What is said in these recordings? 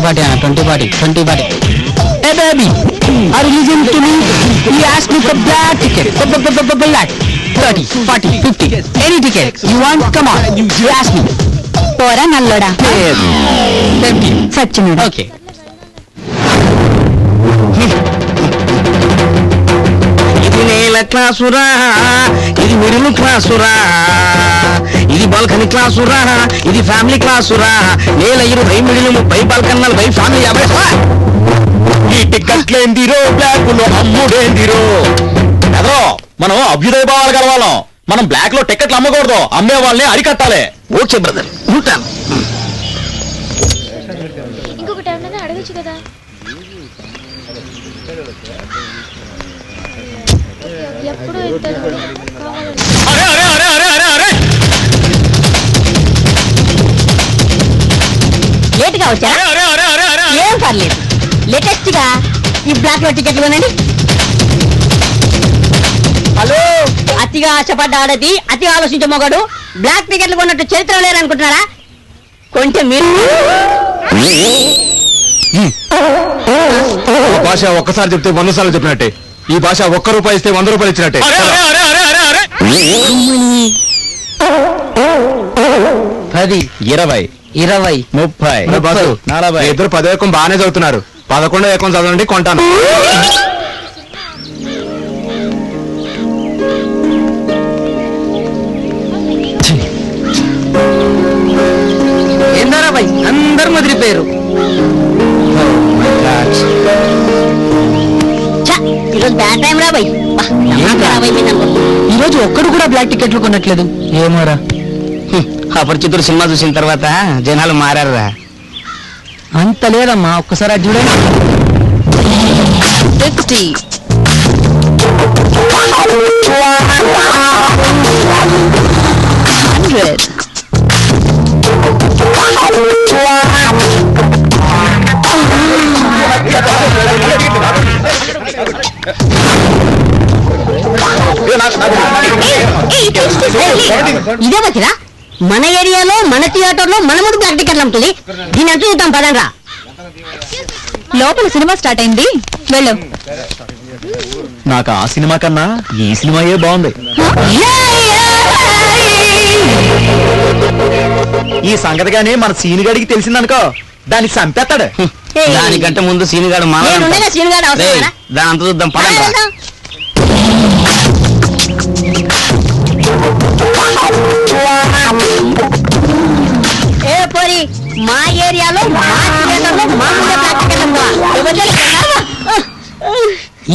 40 అన్న 20 40. Hey baby, are you listening to me? You asked me for black ticket. Black. 30, 40, 50. Any ticket you want? Come on. You ask me. పోరా నల్లోడా. సచ్చినోడా. Okay. ఇది నేల క్లాసురా, ఇది middle క్లాసురా, ఇది balcony క్లాసురా, ఇది family క్లాసురా. నేల 20 మిడిల్ 30 బాల్కన్ 40 ఫ్యామిలీ 50. ఈ టికెట్లేందిరో బ్లాక్ లో అమ్ముడేందిరో. ఎదరో మనం అభ్యుదయ భావాలు కలవాలం. మనం బ్లాక్ లో టికెట్లు అమ్మకూడదు, అమ్మే వాళ్ళని అరికట్టాలి. ఓకే బ్రదర్, ఉంటాను. ఇంకొకటి ఏమన్నా అడగచ్చు కదా. ఎప్పుడు లేట్గా వచ్చారా? ఏం పర్లేదు, లేటెస్ట్ గా ఈ బ్లాక్ లో టికెట్లు కొనండి. హలో, అతిగా ఆశపడ్డ ఆడది, అతి ఆలోచించే మొగడు బ్లాక్ టికెట్లు కొన్నట్టు చరిత్ర లేరనుకుంటున్నారా? కొంచెం మీరు భాష ఒక్కసారి చెప్తే 100 సార్లు చెప్పినట్టే. ఈ భాష ₹1 ఇస్తే 100 రూపాయలు ఇచ్చినట్టే. 10, 20, 20, 30, 40. ఇద్దరు 10 ఏకం బాగానే చదువుతున్నారు. 11 ఏకం చదవండి, కొంటాను. ఏందారా భయ్, అందరు ముదిరిపోయారు. ఈరోజు బ్యాడ్ టైం రా బై. ఈరోజు ఒక్కడు కూడా బ్లాక్ టికెట్లు కొనట్లేదు. ఏమోరా, అపరిచితుడు సినిమా చూసిన తర్వాత జనాలు మారారా. అంత లేదమ్మా, ఒక్కసారి అది చూడండి. 50. ఇదే వచ్చిరా మన ఏరియాలో మన థియేటర్ లో మన ముందు బ్లాక్ టికెట్లు అమ్ముతుంది. దీని అంతా చూద్దాం పదండ్రా. లోపల సినిమా స్టార్ట్ అయింది, వెళ్ళు. నాకు ఆ సినిమా కన్నా ఈ సినిమాయే బాగుంది. ఈ సంగతిగానే మన సీనిగాడికి తెలిసిందనుకో, దాన్ని చంపేస్తాడు. దానికంటే ముందు సీనిగాడు దాని అంత చూద్దాం పదండ్రా. ఏ పోరి, మా ఏరియాలో మా థియేటర్లో మా ముందే బ్లాక్ టికెట్లు అమ్ముతా.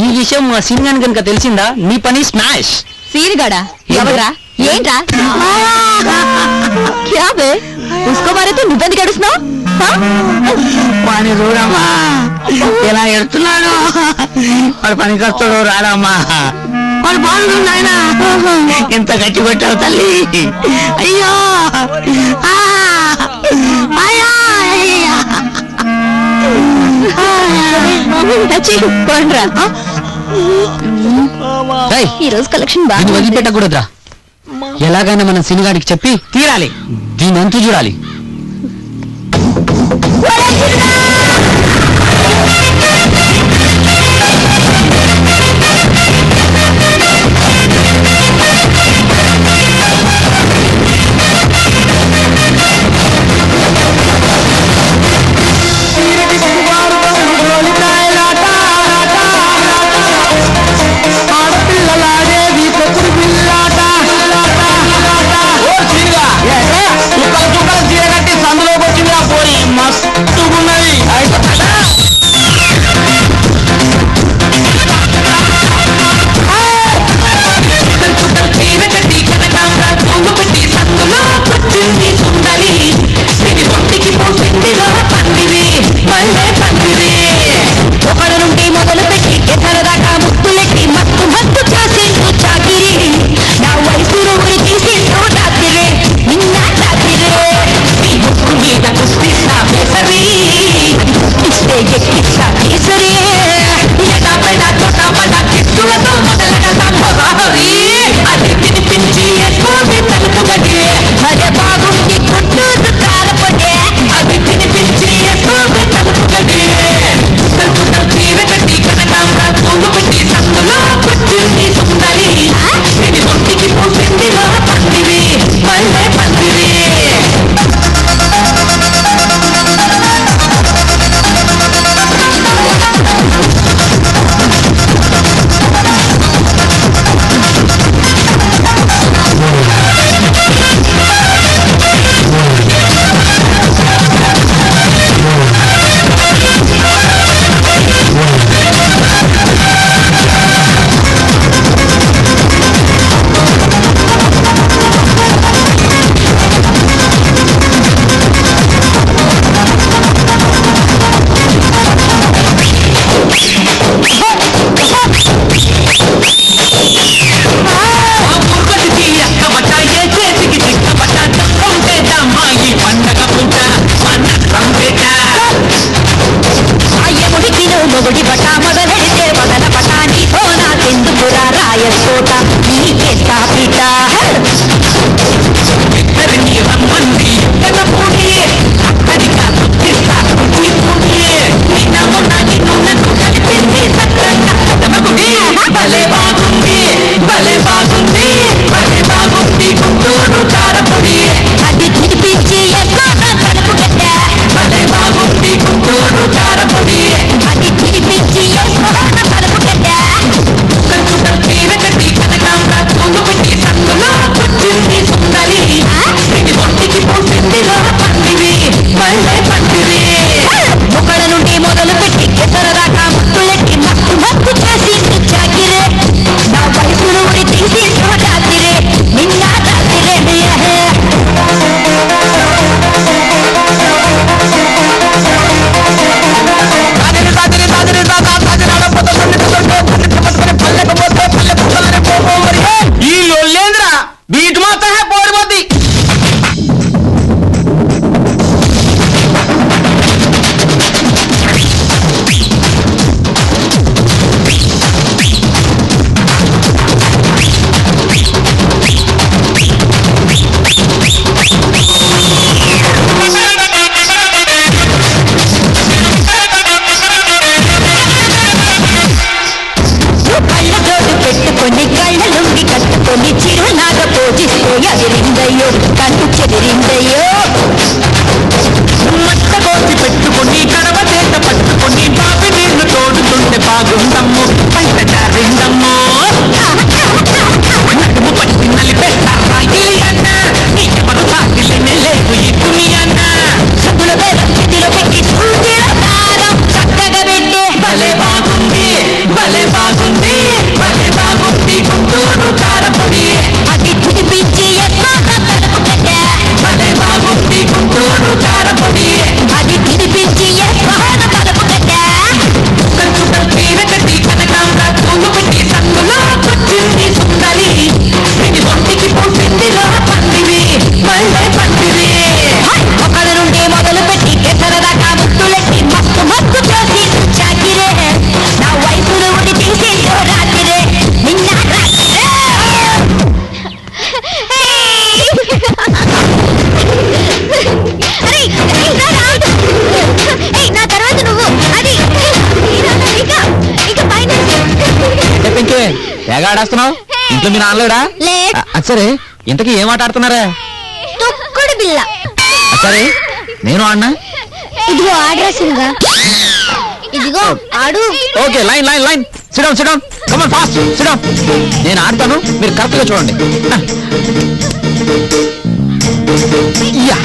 ఈ విషయం మా సీనియర్ కనుక తెలిసిందా నీ పని స్మాష్. సీరిగాడా? ఎవరా? ఏంట్రా? క్యా బే, ఉస్కో మారేతో నువ్వెందుకు ఏడుస్తున్నావు? వాడిని చూడమ్మా ఎలా ఎడుతున్నాడు. వాడు పని కష్టడు రాడమ్మా. వాడు బాగుంటుంది ఆయన. ఎంత గట్టి పెట్టావు తల్లి. అయ్యో ఈ రోజు కలెక్షన్ బాగా వదిలిపెట్టకూడదురా. ఎలాగైనా మనం సినిగాడికి చెప్పి తీరాలి. దీని అంతు చూడాలి. మస్తుగున్నాయి. నిమ్మకాయ తోట నీకేస్తా పీట అది తినిపించి కడుపు గడ్డ అది తినిపించి కడుపు గడ్డ మొక్కల నుండి మొదలు పెట్టి ఎసరదాకా ముక్కులెట్టి మత్తు మత్తు చేసి చాకిరే నా వయసును ఉడి తీసి రాత్రిరే నిన్న రాత్రిరే ఈ లొల్లేంద్ర బీట్ మాత్రం పోడిపోద్ది. కళ్ళజోడు పెట్టుకొని కళ్ళలుంగి కట్టుకొని చిరునాగా పూజిస్తూ ఎదిరిందయ్యో కన్ను చెదిరిందయ్యో మట్టగోసి పెట్టుకుని కడవ చేత పట్టుకుని బావి నీళ్లు తోడుతుంటే బాగుందమ్ము పంట జారిందమ్ము నడుము పట్టి నలిపేస్తారా అన్న నీకెవరు సాగిలేనే లేదు ఈ తుని అన్న సబ్బుల బేరం చేతిలో పెట్టి సూదిలో దారం చక్కగా పెట్టి భలే బాగుంది భలే బాగుంది భలే బాగుంది గుంటూరు కారపొడి అది తినిపించి కడుపు గడ్డ భలే బాగుంది గుంటూరు కారపొడి అది తినిపించి కడుపు గడ్డ కంచుకల్ తీర కట్టి కనకాంబర పూలు పెట్టి సందులో వచ్చింది సుందరి ఇది ఒంటికి పూసిందిలో పందిరి మళ్ళీ పందిరి ఒకళ్ళ నుండి మొదలు పెట్టి ఎసరదాకా ముక్కులెట్టి మస్తు మస్తు చేసి చాకిరే నా వయసును ఉడి తీసి రాత్రిరే నిన్న రాత్రిరే నా తర్వాత నువ్వు అది ఇక పైన చెప్పించే తెగ ఆడేస్తున్నావు ఇంట్లో మీ నాన్నలేడా లేట్ సరే ఇంతకీ ఏం ఆట ఆడుతున్నారా తొక్కుడు బిల్ల సరే నేను ఆడినా ఇదిగో ఆడరాసిందిగా ఇదిగో ఆడు okay line line line sit down sit down come on fast sit down నేను ఆడతాను మీరు కరెక్ట్ గా చూడండి యా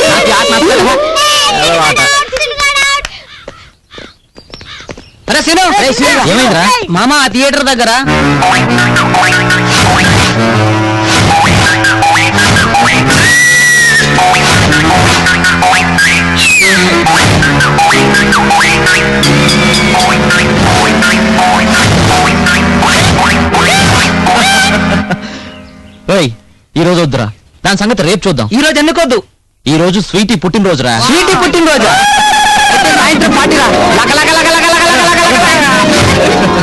నాకు ఆట నచ్చలేదు. ఏదో ఆట. అరే సీను ఏమైందిరా మామ ఆ థియేటర్ దగ్గర ఈ రోజు వద్దురా దాని సంగతి రేపు చూద్దాం ఈ రోజు ఎందుకొద్దు ఈ రోజు స్వీటీ పుట్టినరోజురా స్వీటీ పుట్టినరోజు సాయంత్రం పార్టీరా లక లక లక లక లక లక లక లక.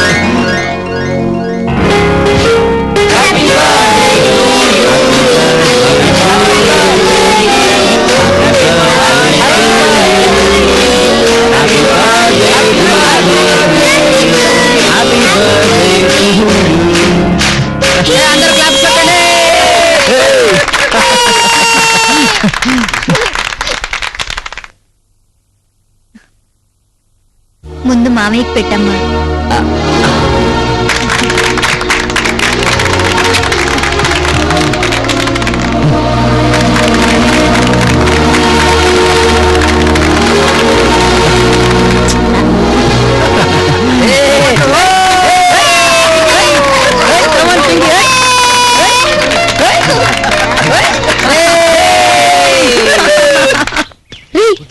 అందరూ క్లాప్స్ కొట్టండి. ముందు మామయ్యకి పెట్టమ్మా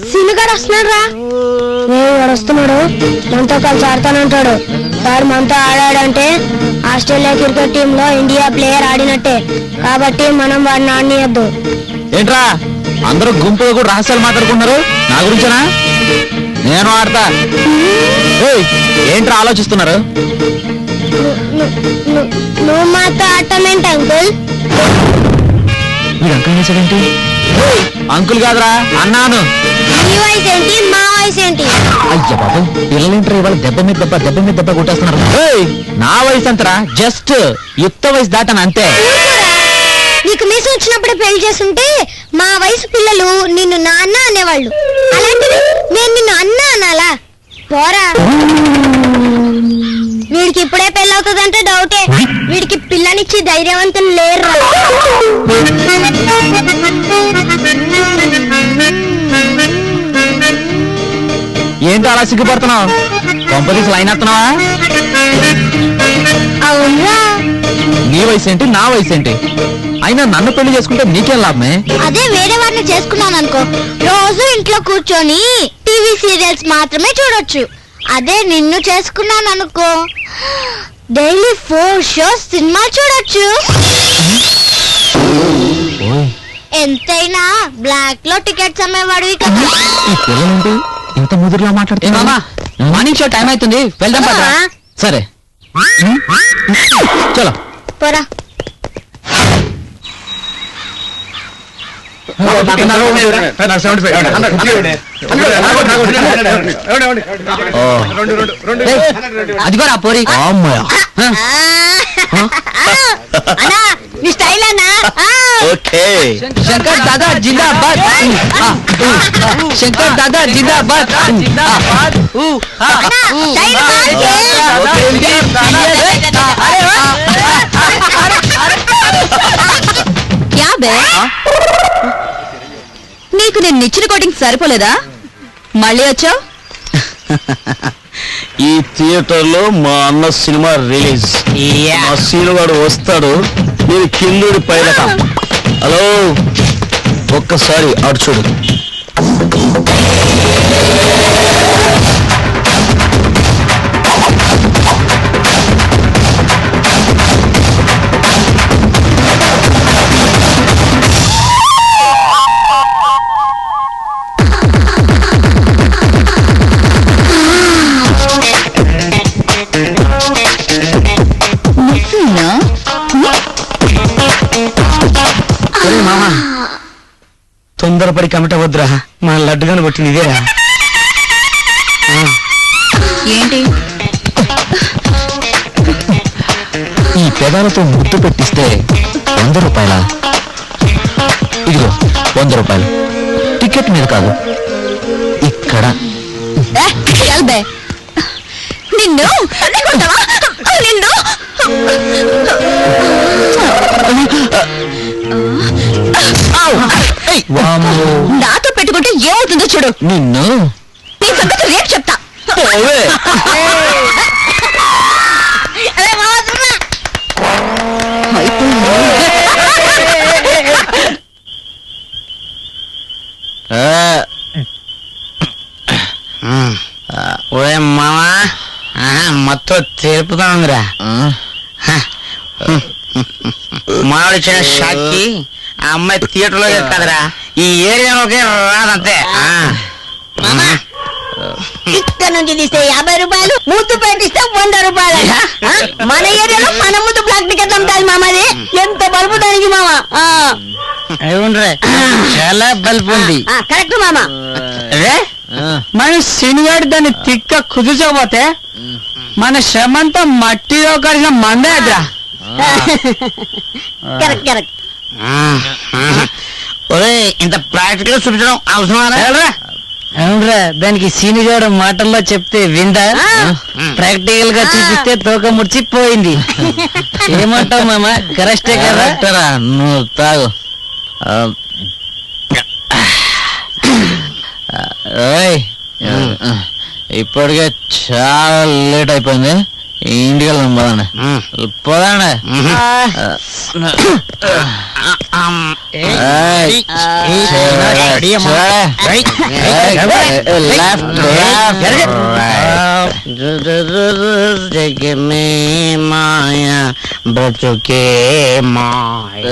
సీనుగాడు వస్తున్నాడు రా వాడు వస్తున్నాడు మనతో కలిసి ఆడతానంటాడు వాడు మనతో ఆడాడంటే ఆస్ట్రేలియా క్రికెట్ టీమ్ లో ఇండియా ప్లేయర్ ఆడినట్టే, కాబట్టి మనం వాడిని ఆడనీయద్దు. ఏంట్రా అందరూ గుంపులో కూడా రహస్యాలు మాట్లాడుకున్నారు నా గురించేనా? నేను ఆడతా. ఏయ్, ఏంట్రా ఆలోచిస్తున్నారు? నువ్వు మాతో ఆడటమేంటి అంకుల్? వీడు అంకుల్ చేసాడేంటి? అంకుల్ కాదురా అన్నాను. నీ వయసు ఏంటి, మా వయసు ఏంటి? అయ్య బాబు, పిల్లలేంటారు ఇవాళ దెబ్బ మీద దెబ్బ కొట్టేస్తున్నారు. నా వయసు అంతరా, జస్ట్ యుక్త వయసు దాటాను అంతే. నీకు మీసు వచ్చినప్పుడే పెళ్లి చేస్తుంటే మా వయసు పిల్లలు నిన్ను నాన్న అనేవాళ్ళు, అలాంటిది నేను నిన్ను అన్న అనాలా? పోరా. వీడికి ఇప్పుడే పెళ్లి అవుతుందంటే డౌటే. వీడికి పిల్లనిచ్చి ధైర్యవంతులు లేరు. ఏంటి అలా సిగ్గుపడుతున్నావు? కొంపదీసి లైన్ ఎత్తున్నావా? అవునా? నీ వయసు ఏంటి, నా వయసు ఏంటి? అయినా నన్ను పెళ్లి చేసుకుంటే నీకేం లాభమే? అదే వేరే వారిని చేసుకున్నాను అనుకో, రోజు ఇంట్లో కూర్చొని టీవీ సీరియల్స్ మాత్రమే చూడొచ్చు. అదే నిన్ను చేసుకున్నాను అనుకో, డైలీ 4 షోస్ సినిమా చూడొచ్చు. ఎంతైనా బ్లాక్ లో టికెట్స్ అమ్మేవాడివి కదా. ఈ పిల్లలేంటి ఇంత ముదురులా మాట్లాడుతున్నా? మార్నింగ్ షో టైం అవుతుంది, వెళ్దాం పదరా. సరే చలో పోరా. అదిగోరా పోరి. అన్నా నీ స్టైల్ అన్నా. శంకర్ దాదా జిందాబాద్, శంకర్ దాదా జిందాబాద్. నీకు నేను నిచ్చిన కోటింగ్ సరిపోలేదా? మళ్ళీ వచ్చావు. ఈ థియేటర్ లో మా అన్న సినిమా రిలీజ్. మా సీనుగాడు వస్తాడు, నేను కిందుడి పైలట. హలో, ఒక్కసారి అటు చూడు. మామా, తొందరపడి కమిట వద్దురా, మా లడ్డుగాని కొట్టింది ఇదేరా. ఏంటి ఈ పెదాలతో ముద్దు పెట్టిస్తే 100 రూపాయల? ఇదిగో 100 రూపాయలు. టికెట్ మీద కాదు, ఇక్కడ. నిన్ను నిన్ను నాతో పెట్టుకుంటే ఏమవుతుందో చూడు. నిన్ను నీ సంగతి రేపు చెప్తా. ఓరే మామా, మొత్తం తెలుపుతాందిరా. మామిడిచ్చిన షాక్కి ఆ అమ్మాయి థియేటర్లో కదరా, ఈ ఏరియాలోకే రాదంతే. ఇక్కడ నుంచి తీస్తే 50 రూపాయలు, ముద్దు పెట్టిస్తే 100 రూపాయలు. మన ఏరియాలో మన ముద్దు బ్లాక్ టికెట్ ఉంటుంది మామది. ఎంత బల్బు దానికి మామ. అవునరే, చాలా బల్బు ఉంది. కరెక్ట్ మామ. మన సినిగాడు దాన్ని తిక్క కుదుర్చకపోతే మన శ్రమంతా మట్టిలో కలిసిన మందేద్రా. Correct correct. ఒరే, ఇంత ప్రాక్టికల్ చూపించడం అవసరమా? అవునరా, దానికి సీనిగాడు మాటల్లో చెప్తే విందా? ప్రాక్టికల్ గా చూపిస్తే తోక ముడిచిపోయింది. ఏమంటావు మామ? కరెక్టే కదా? నువ్వు తాగు. ఇప్పటికే చాలా లేట్ అయిపోయింది, ఇంటికి వెళ్దాం పదండి. మాయా బ్రతుకే మాయ.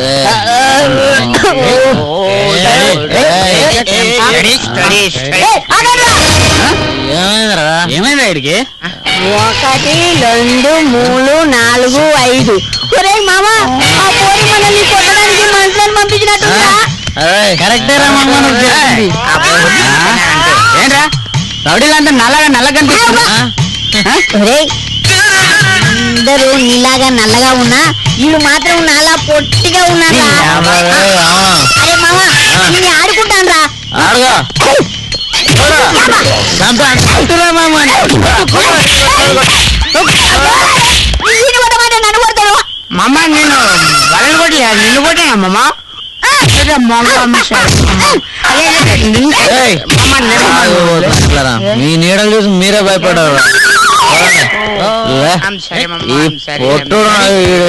ఏమైందా ఇడికి? 1 2 3 4 5. ఒరే మామ, ఆ పోరి మనల్ని కొట్టడానికి మనుషులను పంపించినట్టుందా? కరెక్టేరా ఏంట్రా రౌడీలు అంటే నల్లగా కనిపిస్తున్నా? అందరూ నీలాగా నల్లగా ఉన్నా వీళ్ళు మాత్రం నాలా పొట్టిగా ఉన్నారా? అరే మామ, నిన్ను ఆడుకుంటాను రా. నన్ను కొడతాడు. మమ్మ నేను వాళ్ళని కొట్టలే, నిన్ను కొట్టాను మమ్మ. మీ నీడలు చూసి మీరే భయపడారు.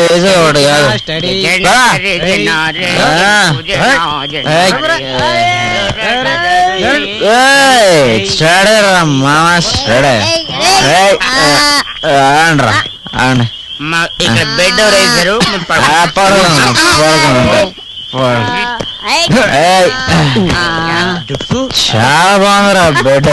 వేసేవాడు కాదు. స్టడేరా మామ స్టడే. ఆండ్రా ఆండి. ఇక్కడ బెడ్ ఎవరు వేసారు? చాలా బాగుందిరా బెడ్.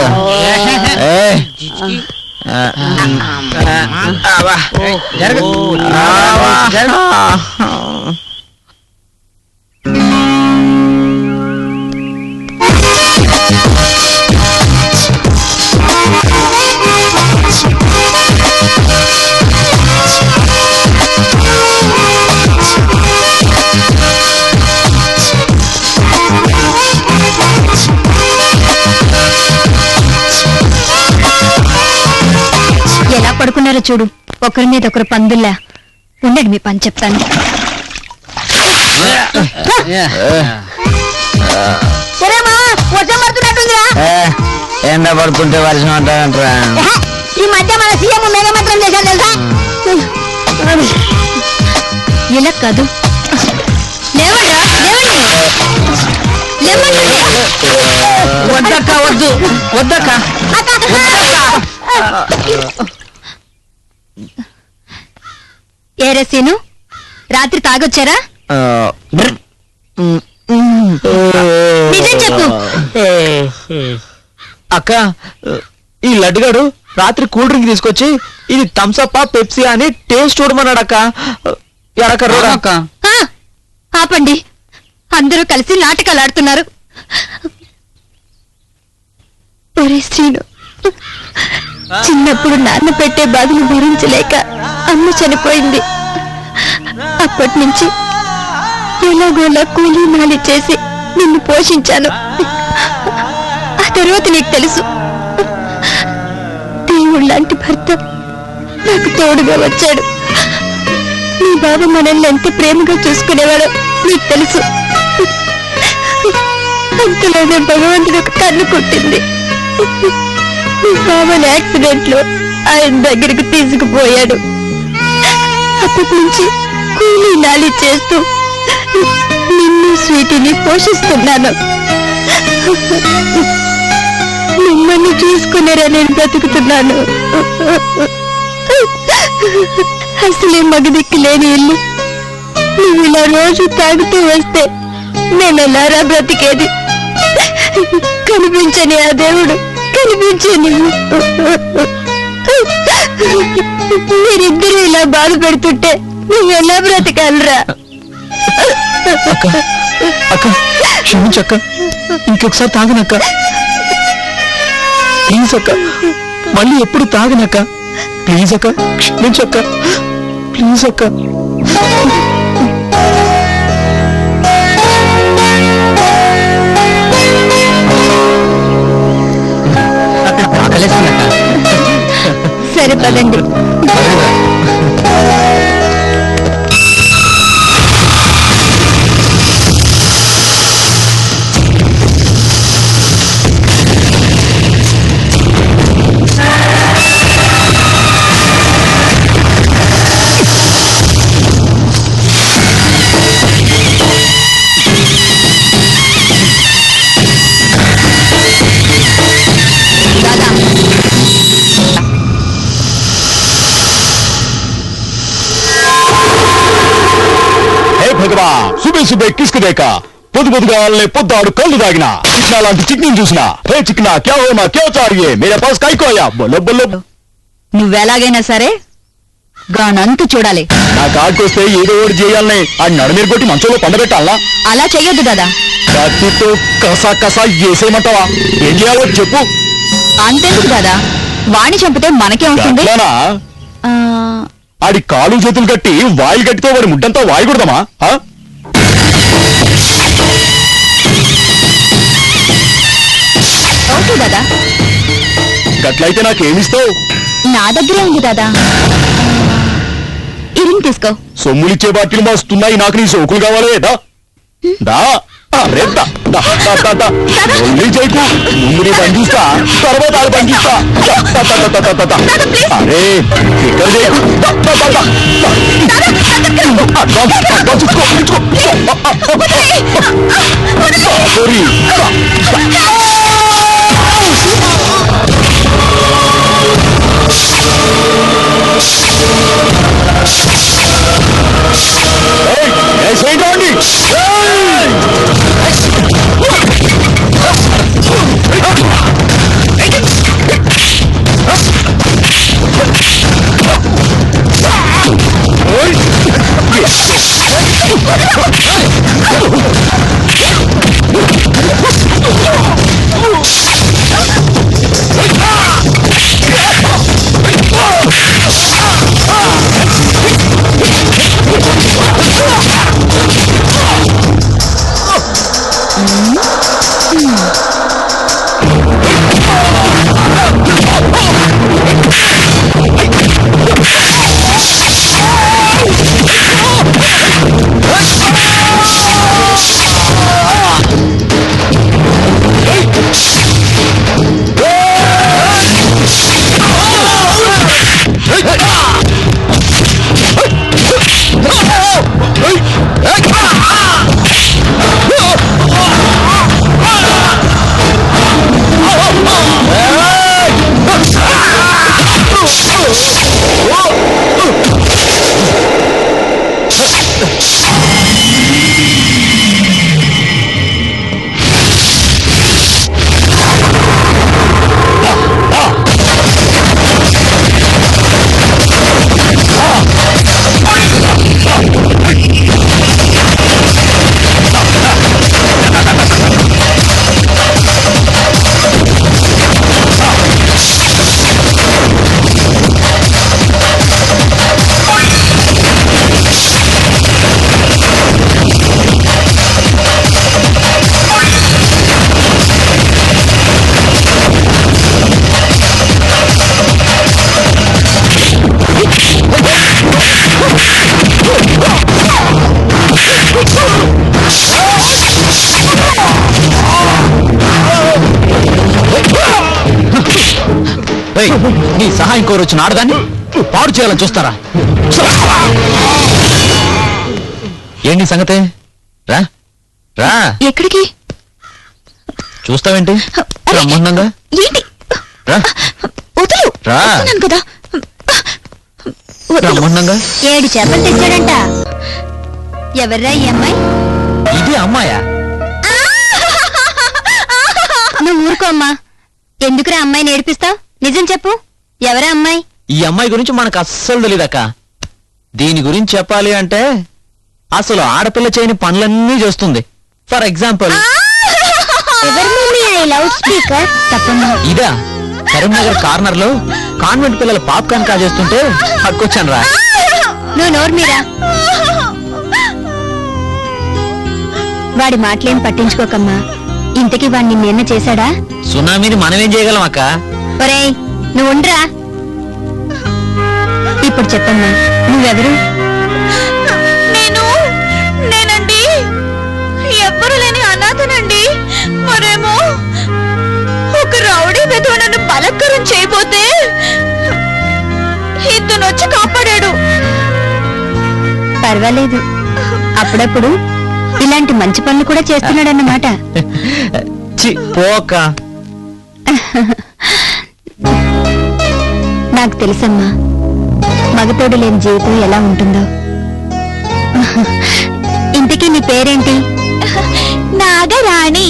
ఎలా పడుకున్నారో చూడు, ఒకరి మీద ఒకరు పందుల్లా. ఉండండి, మీ పని చెప్తాను. ఎండ పడుతుంటే వర్షం అంటారంటరా? ఈ మధ్య మన సీఎం మేఘమాత్రం చేశారు తెలుసా? ఇలా కాదు, లేవండి వద్దక్క, వద్దు వద్దక్క. ఏరే సీను, రాత్రి తాగొచ్చారా? నిజం చెప్పు. అక్క, ఈ లడ్డుగాడు రాత్రి కూల్ డ్రింక్ తీసుకొచ్చి ఇది థమ్సప్ పెప్సీ అని టేస్ట్ చూడమన్నాడు అక్క. ఎడక ఆపండి, అందరూ కలిసి నాటకాలు ఆడుతున్నారు. ఒరే శ్రీను, చిన్నప్పుడు నాన్న పెట్టే బాధను భరించలేక అమ్మ చనిపోయింది. అప్పటి నుంచి ఎలాగోలా కూలీ నాలి చేసి నిన్ను పోషించాను. ఆ తర్వాత నీకు తెలుసు, దేవుడు లాంటి భర్త నాకు తోడుగా వచ్చాడు. నీ బాబు మనల్ని ఎంత ప్రేమగా చూసుకునేవాడో నీకు తెలుసు. అంతలోనే భగవంతుడు ఒక కన్ను కొట్టింది. నీ బాబాని యాక్సిడెంట్ లో ఆయన దగ్గరికి తీసుకుపోయాడు. అప్పటి నుంచి కూలీ నాలి చేస్తూ నిన్ను స్వీటీని పోషిస్తున్నాను. మిమ్మల్ని చూసుకునేరా నేను బ్రతుకుతున్నాను. అసలే మగదిక్కు లేని ఇల్లు నువ్వు ఇలా రోజు తాగుతూ వస్తే నేను ఎలారా బ్రతికేది? కనిపించని ఆ దేవుడు కనిపించని మీరిద్దరూ ఇలా బాధ పెడుతుంటే నువ్వు ఎలా బ్రతకాలరా? అక్క క్షమించక్క, ఇంకొకసారి తాగనక్క ప్లీజ్ అక్క. మళ్ళీ ఎప్పుడు తాగనక్క ప్లీజ్ అక్క, క్షమించక్క ప్లీజ్ అక్క. సరే పదండి. భగవాన్ సుబే సుబే కిస్కు దేక పొద్దు పొద్దుగా వాళ్ళని పొద్దాడు కళ్ళు దాగిన చిక్నా లాంటి చిక్ని చూసినా హే చిక్నా క్యా హోనా క్యా చారియే మేరే పాస్ కైకోయా బొల్ల బొల్ల. నువ్వెలాగైనా సరే గానంతు చూడాలి. నా కాడికొస్తే ఏదో ఒకటి చేయాలనే ఆ నడుమీరు కొట్టి మంచంలో పండబెట్టాలనా? అలా చెయ్యొద్దు దాదా. కత్తితో కసా కసా వేసేయమంటావా? ఏం చేయాలో చెప్పు. అంతెందుకు దాదా, వాణ్ణి చంపితే మనకే వస్తుంది. అట్లానా? ఆడి కాలు చేతులు కట్టి వాయి గట్టితో వాడి ముడ్డంతా వాయకూడదమా? ఓకే దాదా. గట్లయితే నాకేమిస్తావు? నా దగ్గరే ఉంది దాదా. ఈ రింగ్ తీసుకో. సొమ్ములిచ్చే బాటిలు మస్తున్నాయి, నాకు నీ సోకులు కావాలి. దా అరే దా దా దా దా దా ఒళ్ళి చేయకు. ముందు నీ పని చూస్తా, తర్వాత ఆడు పని చూస్తా. అరే ఇక్కడ చేయకు. అడ్వాన్స్ ఇచ్చుకో, ఇచ్చుకో. సారీ. ఏంటండి? నీ సహాయం కోరొచ్చిన ఆడదాన్ని పాడు చేయాలని చూస్తారా? ఏంటి సంగతే? రా రా. ఎక్కడికి చూస్తావేంటి? రమ్మందంగా ఏంటి? రా వదులు. రా. వస్తున్నాను కదా. వదులు. రమ్మందంగా. 7 చేపలు తెచ్చాడంట. ఎవర్రా ఈ అమ్మాయి? ఇది అమ్మాయా? నువ్వు ఊరుకో అమ్మా. ఎందుకురా అమ్మాయిని ఏడిపిస్తావు? నిజం చెప్పు, ఎవరా అమ్మాయి? ఈ అమ్మాయి గురించి మనకు అస్సలు తెలీదక్క. దీని గురించి చెప్పాలి అంటే అసలు ఆడపిల్ల చేయని పనులన్నీ చేస్తుంది. ఫర్ ఎగ్జాంపుల్ లౌడ్ స్పీకర్ తప్పమ్మా. ఇదా కరీంనగర్ కార్నర్ లో కాన్వెంట్ పిల్లల పాప్కార్న్ కాజేస్తుంటే పట్టుకొచ్చాను రా. నువ్వు నోరు మీరా. వాడి మాటలేం పట్టించుకోకమ్మా. ఇంతకీ వాడిని నిన్న చేశాడా? సునామీని మనమేం చేయగలం అక్క? ఒరేయ్ నువ్వు ఉండరా. ఇప్పుడు చెప్పమ్మా, నువ్వెవరు? నేనండి ఎవ్వరు లేని అనాథనండి. మరేమో ఒక రౌడీ వెధవ నన్ను బలత్కారం చేయబోతే ఇతను వచ్చి కాపాడాడు. పర్వాలేదు, అప్పుడప్పుడు ఇలాంటి మంచి పనులు కూడా చేస్తున్నాడన్నమాట. పోక నాకు తెలుసమ్మా, మగతోడు లేని జీవితం ఎలా ఉంటుందో. ఇంతకీ నీ పేరేంటి? నాగరాణి.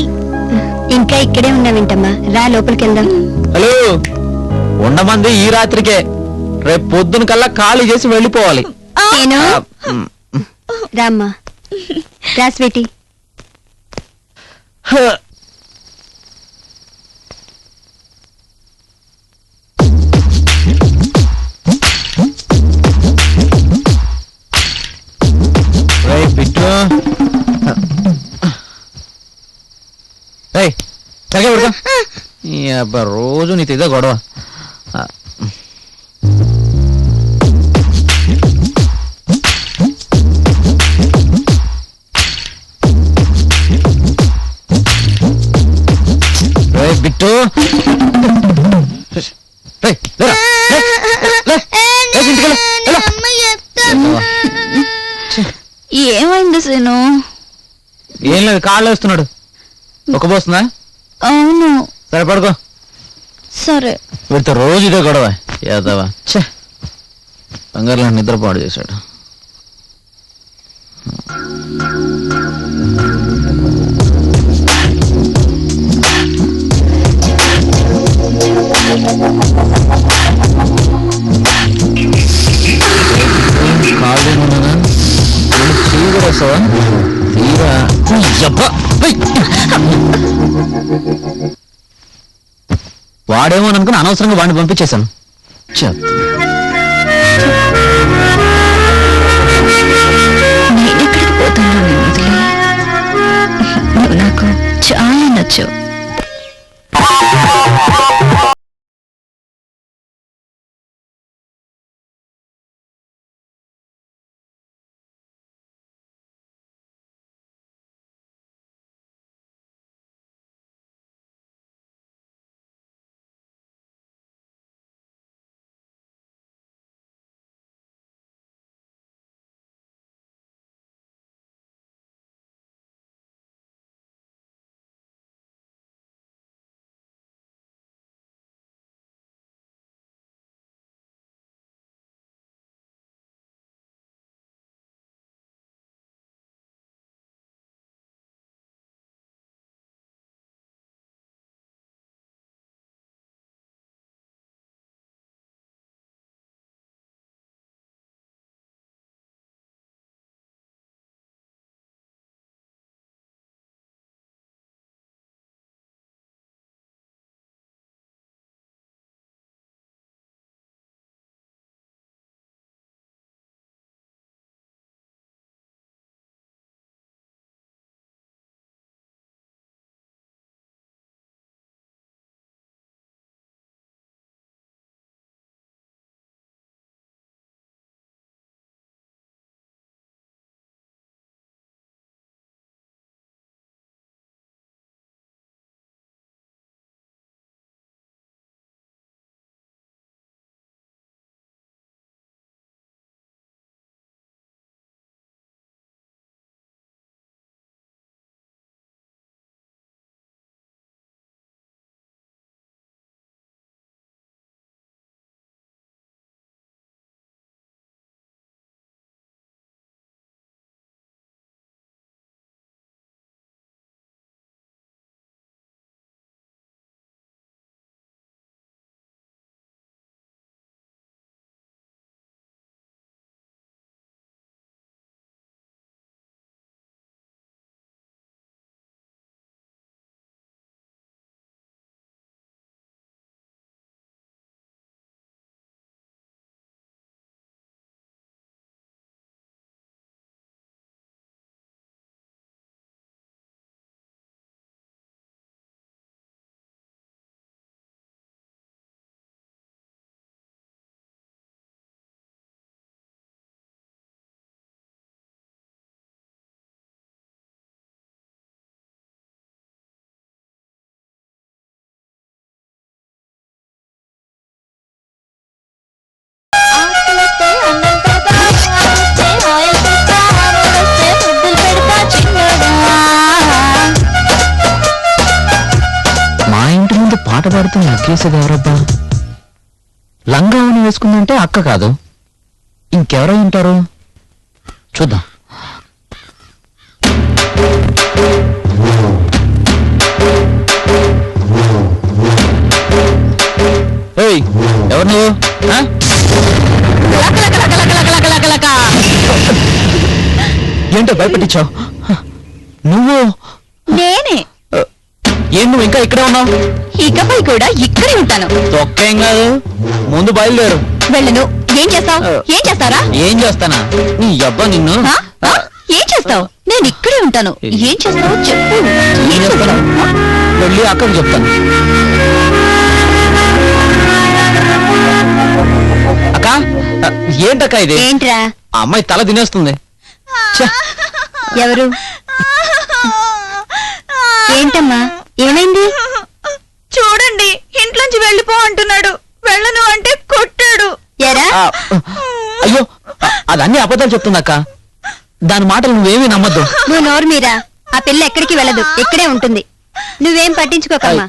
ఇంకా ఇక్కడే ఉన్నావేంటమ్మా? రా లోపలికి వెళ్దాం. హలో, ఉండమంది ఈ రాత్రికే, రేపు పొద్దున కల్లా ఖాళీ చేసి వెళ్ళిపోవాలి. నేను రామ్మా, రా స్వీటీ. బిట్టు సరిగా పెడతా. ఈ అబ్బా రోజు నీతో ఇదే గొడవ. బిట్టు ఏమైంది సీను? ఏం లేదు, కాళ్ళు వేస్తున్నాడు. ఒక పోస్తుందా? అవును. సరే పడుకో. సరే. వీడితో రోజు ఇదే గొడవ. యాదవా బంగారులో నిద్రపాడు చేశాడు. వాడేమో అనుకుని అనవసరంగా వాడిని పంపించేశాను. నేనెక్కడికి పోతాను? నువ్వు నాకు చాలా నచ్చావు. పాట పాడుతూ నగ్గేసేది ఎవరబ్బా? లంగావని వేసుకుందంటే అక్క కాదు, ఇంకెవరై ఉంటారు? చూద్దాం. ఎవరు నువ్వు ఆ? లక, లక, లక, లక, లక, లక, లక, లక. ఏంటో భయపెట్టించావు నువ్వు నేనే. ఏం నువ్వు ఇంకా ఇక్కడే ఉన్నావు? ఇకపై కూడా ఇక్కడే ఉంటాను. తొక్కేం కాదు, ముందు బయలుదేరు. వెళ్ళను. ఏం చేస్తావు? ఏం చేస్తారా? ఏం చేస్తానా? నీ అబ్బా నిన్ను. ఏం చేస్తావు? నేను ఇక్కడే ఉంటాను. ఏం చేస్తావు చెప్పు. ఏం చేస్తాను? వెళ్ళి అక్కడికి చెప్తాను. అక్క ఏంటక్క ఇది? ఏంట్రా? ఆ అమ్మాయి తల తినేస్తుంది. ఛ! ఎవరు? ఏంటమ్మా ఏమైంది? చూడండి, ఇంట్లోంచి వెళ్ళిపో అంటున్నాడు. వెళ్ళను అంటే కొట్టాడు. ఎరా ఆ, అయ్యో అది అన్ని అబద్ధాలు చెప్తుందక్క. దాని మాటలు నువ్వేమీ నమ్మద్దు. నువ్వు నోరు మీరా. ఆ పిల్ల ఎక్కడికి వెళ్ళదు, ఇక్కడే ఉంటుంది. నువ్వేం పట్టించుకోకమ్మా.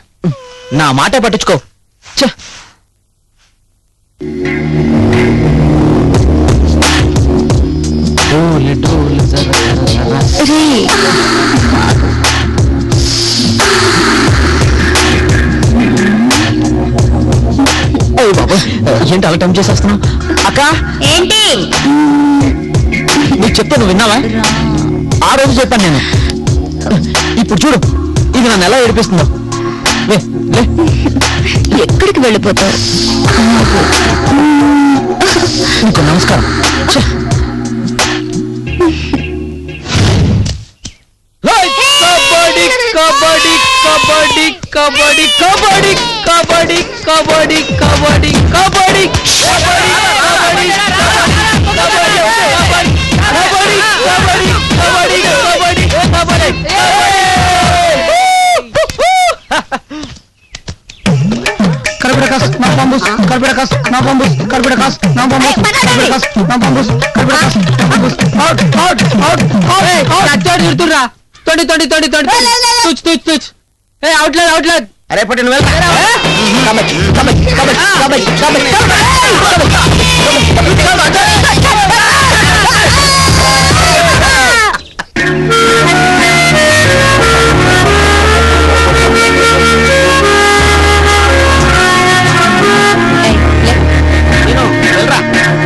నా మాటే పట్టించుకో. ఛ! డోలు డోలు జర జర జర. రే, ఓయ్ బాబు ఏంటి అలా టైం చేసేస్తున్నావు? అక్క ఏంటి? నీకు చెప్తే నువ్వు విన్నావా? ఆ రోజు చెప్పాను నేను. ఇప్పుడు చూడు ఇది నన్ను ఎలా ఏడిపిస్తుందో. లే లే. ఎక్కడికి వెళ్ళిపోతావు? నీకు నమస్కారం. ఛ! Kabaddi kabaddi kabaddi kabaddi kabaddi kabaddi kabaddi kabaddi kabaddi Carpetacas, no bambus, carpetacas, no bambus, carpetacas, no bambus, carpetacas, no bambus, carpetacas, no bambus. Out, out, out, out, out. Actor irturra. Todi, todi, todi, todi. Tuch, tuch, tuch. Hey, outlet, outlet. అరే పట్టి నువ్వు వెళ్తా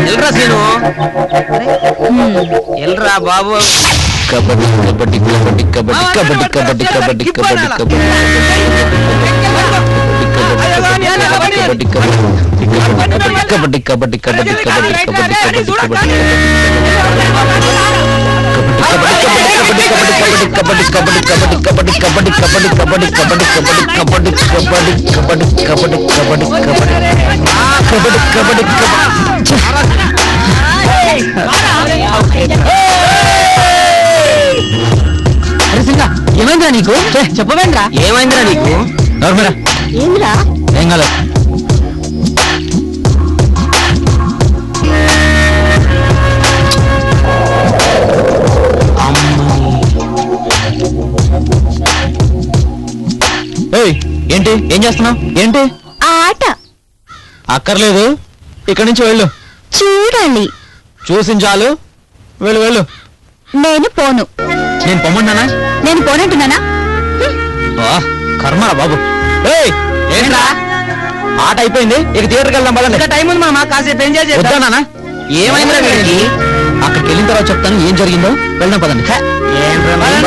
ఎల్రా scene ఎల్రా బాబు కబడ్డీ కబడ్డీ కబడ్డీ కబడ్డీ కబడ్డీ కబడ్డీ కబడ్డీ కబడ్డీ కబడ్డీ కబడ్డీ కబడ్డీ కబడ్డీ ఏమైందిరా నీకు? చెప్పవేంద్రా? ఏమైందిరా నీకు? నోర్మరా ఏంద్రా? ఏం కాలేదు. ఏయ్ ఏంటి ఏం చేస్తున్నావు? ఏంటి ఆట అక్కర్లేదు, ఇక్కడి నుంచి వెళ్ళు. చూడాలి. చూసించాలు, వెళ్ళు వెళ్ళు. నేను పోను. నేను పొమ్మంటానా? నేను పోనంటున్నానా? కర్మరా బాబు. ఏయ్ ఏంట్రా ఆట అయిపోయింది, ఇక థియేటర్కి వెళ్దాం పదండి. ఇంకా టైం ఉంది మామ, కాసేపు ఎంజాయ్ చేద్దాం. వద్దా నాన్న? ఏమైందిరా వీడికి? అక్కడికి వెళ్ళిన తర్వాత చెప్తాను ఏం జరిగిందో. వెళ్దాం పదండి.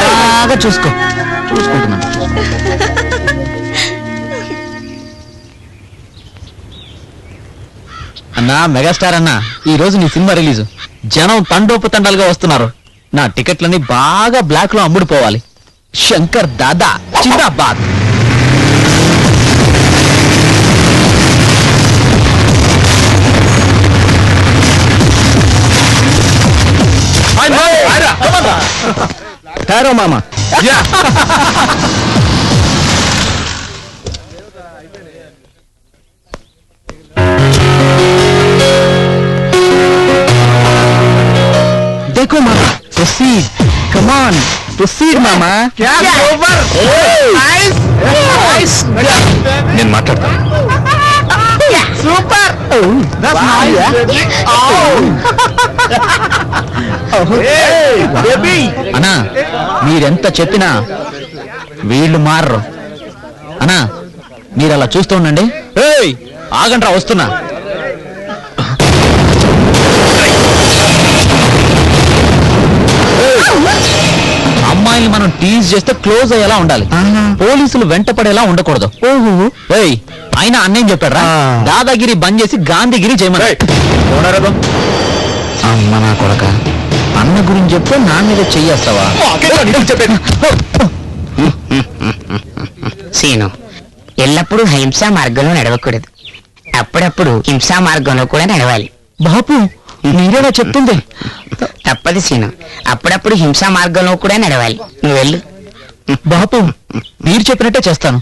బాగా చూసుకుంటున్నాను. అన్నా మెగాస్టార్ అన్నా, ఈ రోజు నీ సినిమా రిలీజ్. జనం తండోపతండాలుగా వస్తున్నారు. నా టికెట్లని బాగా బ్లాక్ లో అమ్ముడుపోవాలి. శంకర్ దాదా జిందాబాద్. ఠారో మామ. देखो मामा, proceed, come on, proceed मामा. నేను మాట్లాడతాను. సూపర్ అన్నా మీరెంత చెప్పినా వీళ్ళు మారరు. అన్నా మీరు అలా చూస్తూ ఉండండి. ఆగండ్రా వస్తున్నా. మనం టీజ్ చేస్తే క్లోజ్ అయ్యేలా ఉండాలి, పోలీసులు వెంట పడేలా ఉండకూడదు. ఏయ్, అయినా అన్నేం చెప్పాడ్రా, దాదాగిరి బంద్ చేసి గాంధీగిరి చేయమని. అమ్మ నా కొడక, అన్న గురించి చెప్తే నా మీద చెయ్యేస్తావా? సీను, ఎల్లప్పుడూ హింసా మార్గంలో నడవకూడదు, అప్పుడప్పుడు హింసా మార్గంలో కూడా నడవాలి. బాపు, మీరేనా చెప్తుంది? తప్పదు సీను, అప్పుడప్పుడు హింసా మార్గంలో కూడా నడవాలి. నువ్వు వెళ్ళు. బాపు, మీరు చెప్పినట్టే చేస్తాను.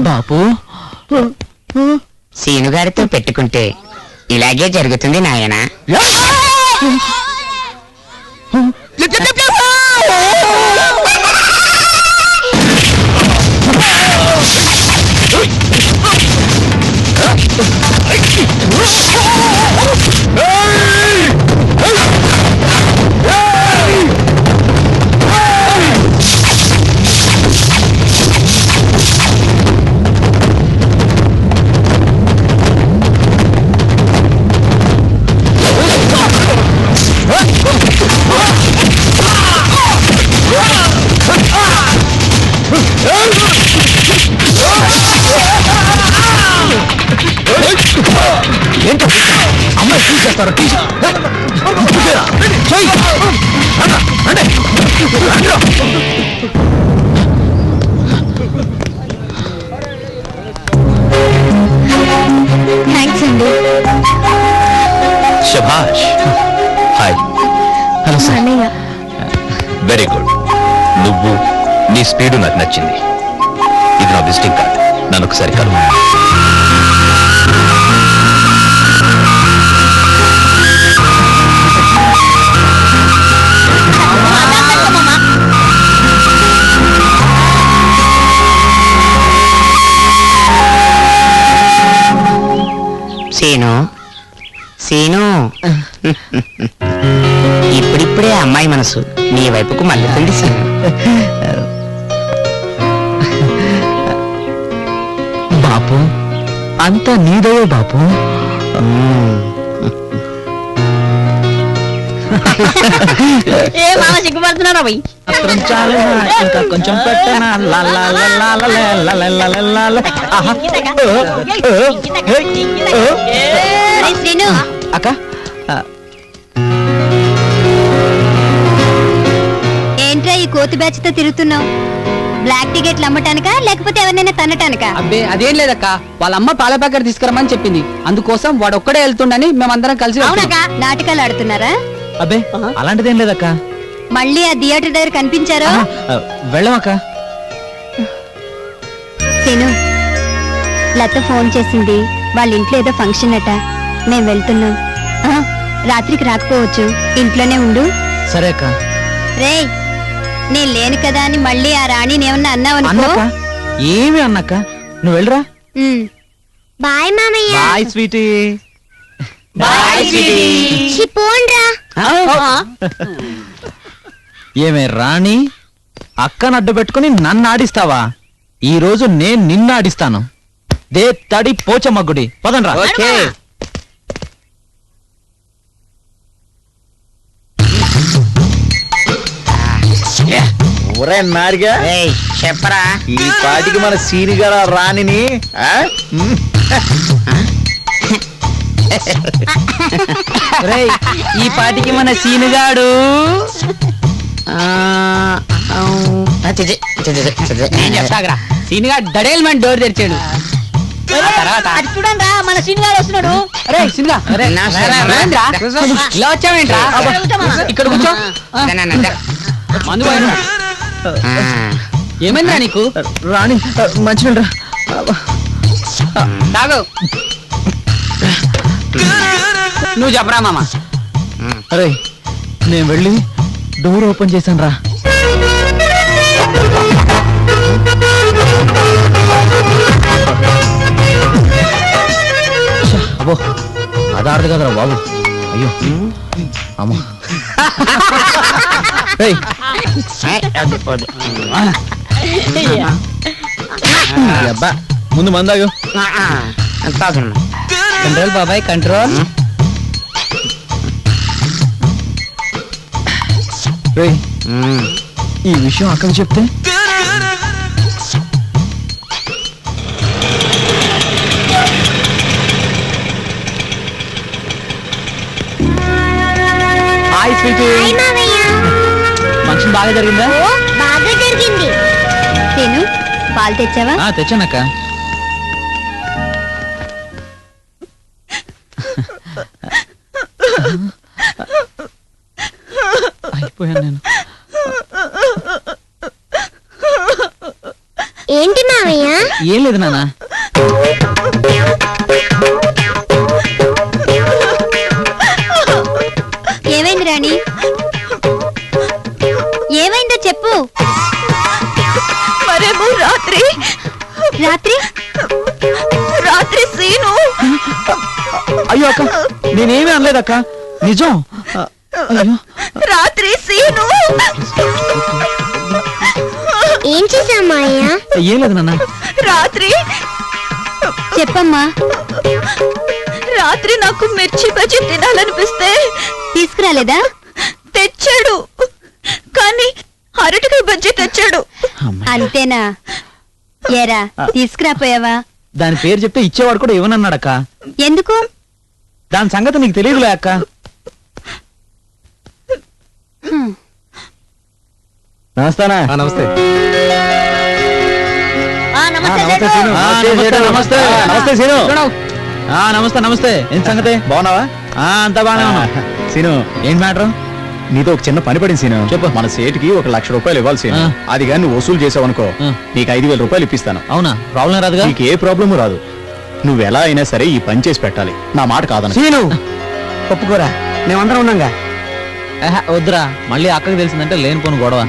బాపు, సీనుగారితో పెట్టుకుంటే ఇలాగే జరుగుతుంది నాయనా. అమ్మాయి తీసేస్తారు. థ్యాంక్స్ అండి. శభాష్. హాయ్. Hello sir. అన్నయ్య, వెరీ గుడ్. నువ్వు నీ స్పీడు నాకు నచ్చింది. ఇది నా విజిటింగ్ కార్డ్. నన్ను ఒకసారి కలువు. సీను, సీను, ఇప్పుడిప్పుడే అమ్మాయి మనసు నీ వైపుకు మళ్ళుతుంది సీను. బాపు, అంతా నీదయో బాపు. ఏ మామ సిగ్గుపడుతున్నారా పోయి? ఇంకా కొంచెం పెట్టనా. శ్రీను, అక్క, ఏంట్రా ఈ కోతి బ్యాచ్ తో తిరుగుతున్నావు? బ్లాక్ టికెట్లు అమ్మటానికా లేకపోతే ఎవరినైనా తన్నటానికా? అబ్బే అదేం లేదక్క, వాళ్ళ అమ్మ పాల ప్యాకెట్ తీసుకురమ్మని చెప్పింది, అందుకోసం వాడు ఒక్కడే వెళ్తుండని మేమందరం కలిసి అవునక్క, నాటకాలు ఆడుతున్నారా? అబ్బే అలాంటిదేం లేదక్క. మళ్ళీ ఆ థియేటర్ దగ్గర కనిపించారా? వెళ్ళమక్క. సీను, లత ఫోన్ చేసింది, వాళ్ళ ఇంట్లో ఏదో ఫంక్షన్ అట, మేము వెళ్తున్నాం. రాత్రికి రాకపోవచ్చు, ఇంట్లోనే ఉండు. సరే అక్క. రేయ్, నేను లేను కదా అని మళ్ళీ ఆ రాణిని ఏమన్నా అన్నావనుకో. అన్నక్క ఏమి అన్నక్క, నువ్వు వెళ్ళరా. బాయ్ మామయ్య. Bye sweetie. పోండ్రా. ఏమే రాణి, అక్కను అడ్డు పెట్టుకుని నన్ను ఆడిస్తావా? ఈ రోజు నేను నిన్ను ఆడిస్తాను. దే తడి పోచమ్మ గుడి, పదండ్రా. ఓకే. ఒరే నారిగా, చెప్పరా. ఈ పాటికి మన సీనిగారు ఆ రాణిని రేయ్, ఈ పాటికి మన సీనుగాడు నేను చెప్తాగరా. సీనుగాడు దడేల్మెంట్ డోర్ తెరిచాడు. చూడండి మన సీనియర్ వస్తున్నాడు. అరే సీనుగా, అరే, రేంద్రా, ఇలా వచ్చావేంట్రా? ఇక్కడ కూర్చో. మందు పోయినా. ఏమైందిరా నీకు? రాణి మంచిగా తాగు. నువ్వు చెప్పరా మామ. అరే, నేను వెళ్ళి డోర్ ఓపెన్ చేశాను రా. అబ్బో, అదారదు కదరా బాబు. అయ్యో అమ్మా. అబ్బా, ముందు మందాగు. కంట్రోల్ బాబాయ్, కంట్రోల్. రేయ్, ఈ విషయం అక్కడికి చెప్తే హాయ్ స్వీటీ. ఫంక్షన్ బాగా జరిగిందా? బాగా జరిగింది. తిను, పాలు తెచ్చావా? తెచ్చానక్క. అయిపోయాను నేను. ఏంటి మావయ్య? ఏం లేదు నాన్న. ఏమైంది రాణి? ఏమైందో చెప్పు. మరేమో రాత్రి రాత్రి రాత్రి సీను. అయ్యో అక్క, నేనేమీ అనలేదక్క, నిజం. అయ్యో, రాత్రి సీను. ఏం చేశావు మావయ్య? ఏం లేదు నాన్న. రాత్రి చెప్పమ్మా. రాత్రి నాకు మిర్చి బజ్జీ తినాలనిపిస్తే తీసుకురాలేదా? తెచ్చాడు, కానీ అరటికాయ బజ్జీ తెచ్చాడు. అంతేనా? ఏరా, తీసుకురాపోయావా? దాని పేరు చెప్తే ఇచ్చేవాడు కూడా ఇవ్వనన్నాడక్క. ఎందుకు? దాని సంగతి నీకు తెలియదులే అక్క. నమస్తానా? నమస్తే. నమస్తే. నమస్తే సీను. నమస్తే నమస్తే. ఏం సంగతి? బాగున్నావా? అంతా బాగానే ఉన్నా. సీను, ఏం మ్యాటర్? నీతో ఒక చిన్న పని పడింది సీను. చెప్పు. మన సేటుకి 1,00,000 రూపాయలు ఇవ్వాలి సీను. అది కానీ నువ్వు వసూలు చేసావనుకో, నీకు 5,000 రూపాయలు ఇప్పిస్తాను. అవునా? ప్రాబ్లం రాదుగా? నీకు ఏ ప్రాబ్లము రాదు. నువ్వు ఎలా అయినా సరే ఈ పని చేసి పెట్టాలి. నా మాట కాదన. సీను ఒప్పుకోరా, మేమందరం ఉన్నాగా. వద్దురా, మళ్ళీ అక్కకి తెలిసిందంటే లేనిపోను గొడవ.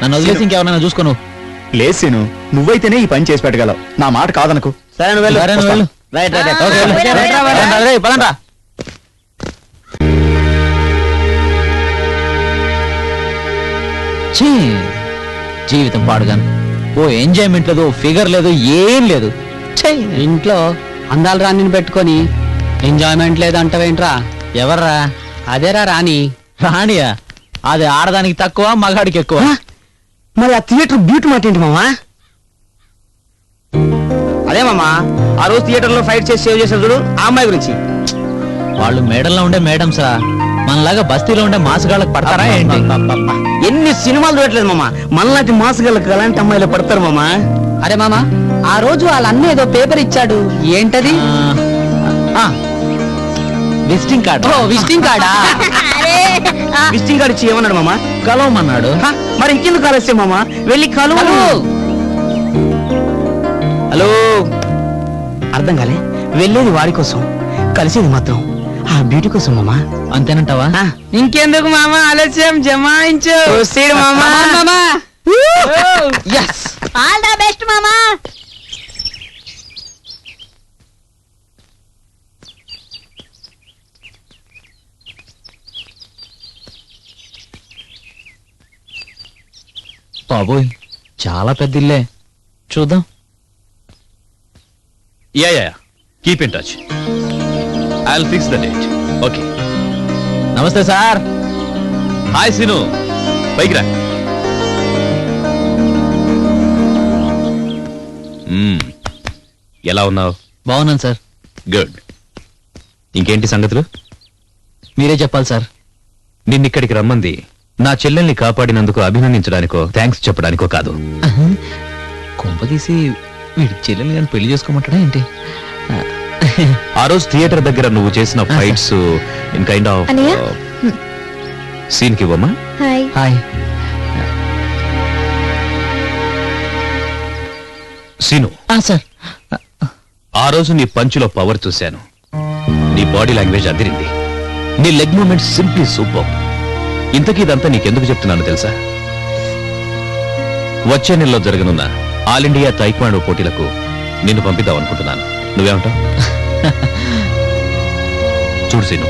నన్ను వదిలేసి ఇంకెవరైనా చూసుకోను. లేదు సీను, నువ్వైతేనే ఈ పని చేసి పెట్టగలవు. నా మాట కాదనకు. సరే నువ్వు వెళ్ళు. సరే, నువ్వు వెళ్ళు. Right right right. ఓకే, వెళ్ళు. రేయ్, పదండ్రా. ఛీ, జీవితం పాడుగాను. ఓ ఎంజాయ్మెంట్ లేదు, ఫిగర్ లేదు, ఏం లేదు. ఇంట్లో అందాలు రాణిని పెట్టుకొని ఎంజాయ్మెంట్ లేదు అంటావేంట్రా? ఎవర్రా? అదేరా రాణి. రాణియా? అది ఆడదానికి తక్కువ, మగాడికి ఎక్కువ. మరి ఆ థియేటర్ బ్యూటీ మాట ఏంటి మామా? అదే మామా, ఆ రోజు థియేటర్ లో ఫైట్ చేసి సేవ్ చేసిన చూడు, ఆ అమ్మాయి గురించి. వాళ్ళు మేడల్లో ఉండే మేడమ్స్ రా, మనలాగా బస్తీలో ఉండే మాసగాళ్ళకి పడతారా ఏంటి? ఎన్ని సినిమాలు చూడట్లేదు మామా, మనలాంటి మాసగాళ్ళకి అలాంటి అమ్మాయిలు పడతారు మామా. అరే మామా, ఆ రోజు వాళ్ళ అన్న ఏదో పేపర్ ఇచ్చాడు, ఏంటది? Visiting card. విజిటింగ్ కార్డా? విజిటింగ్ కార్డు ఇచ్చి ఏమన్నాడు మామా? కలవమన్నాడు. మరి ఇంకెందుకు కాలేస్తే మామా, వెళ్ళి కలువు. హలో, అర్థం కాలే? వెళ్ళేది వాడి కోసం, కలిసేది మాత్రం ఆ బ్యూటీ కోసం మామా. అంతేనంటావా? ఇంకెందుకు మామ ఆలస్యం జమాయించు మామా ఆల్ ద బెస్ట్ మామా. బాబోయ్ చాలా పెద్ద ఇల్లే. చూద్దాం. Yeah keep in touch. I'll fix the date. Okay. నమస్తే సార్. హాయ్ సీను, పైకి రా. ఎలా ఉన్నావు? బాగున్నాను సార్. గుడ్. ఇంకేంటి సంగతులు? మీరే చెప్పాలి సార్. నిన్నిక్కడికి రమ్మంది నా చెల్లెల్ని కాపాడినందుకు అభినందించడానికో థ్యాంక్స్ చెప్పడానికో కాదు. కొంపదీసి వీడి చెల్లెలు కానీ పెళ్లి చేసుకోమంటాడా ఏంటి? ఆ రోజు థియేటర్ దగ్గర నువ్వు చేసిన ఫైట్స్ ఇన్ కైండ్ ఆఫ్ అన్నయ్య? సీన్ కి ఇవ్వమ్మా. హాయ్. హాయ్. సీను, సార్. ఆ రోజు నీ పంచులో పవర్ చూశాను. నీ బాడీ లాంగ్వేజ్ అదిరింది. నీ లెగ్ మూమెంట్స్ సింప్లీ సూపర్. ఇంతకీ ఇదంతా నీకెందుకు చెప్తున్నాను తెలుసా? వచ్చే నెలలో జరగనున్న ఆల్ ఇండియా తైక్వాండో పోటీలకు నిన్ను పంపిద్దాం అనుకుంటున్నాను. నువ్వేమంటావు? చూడు సీను,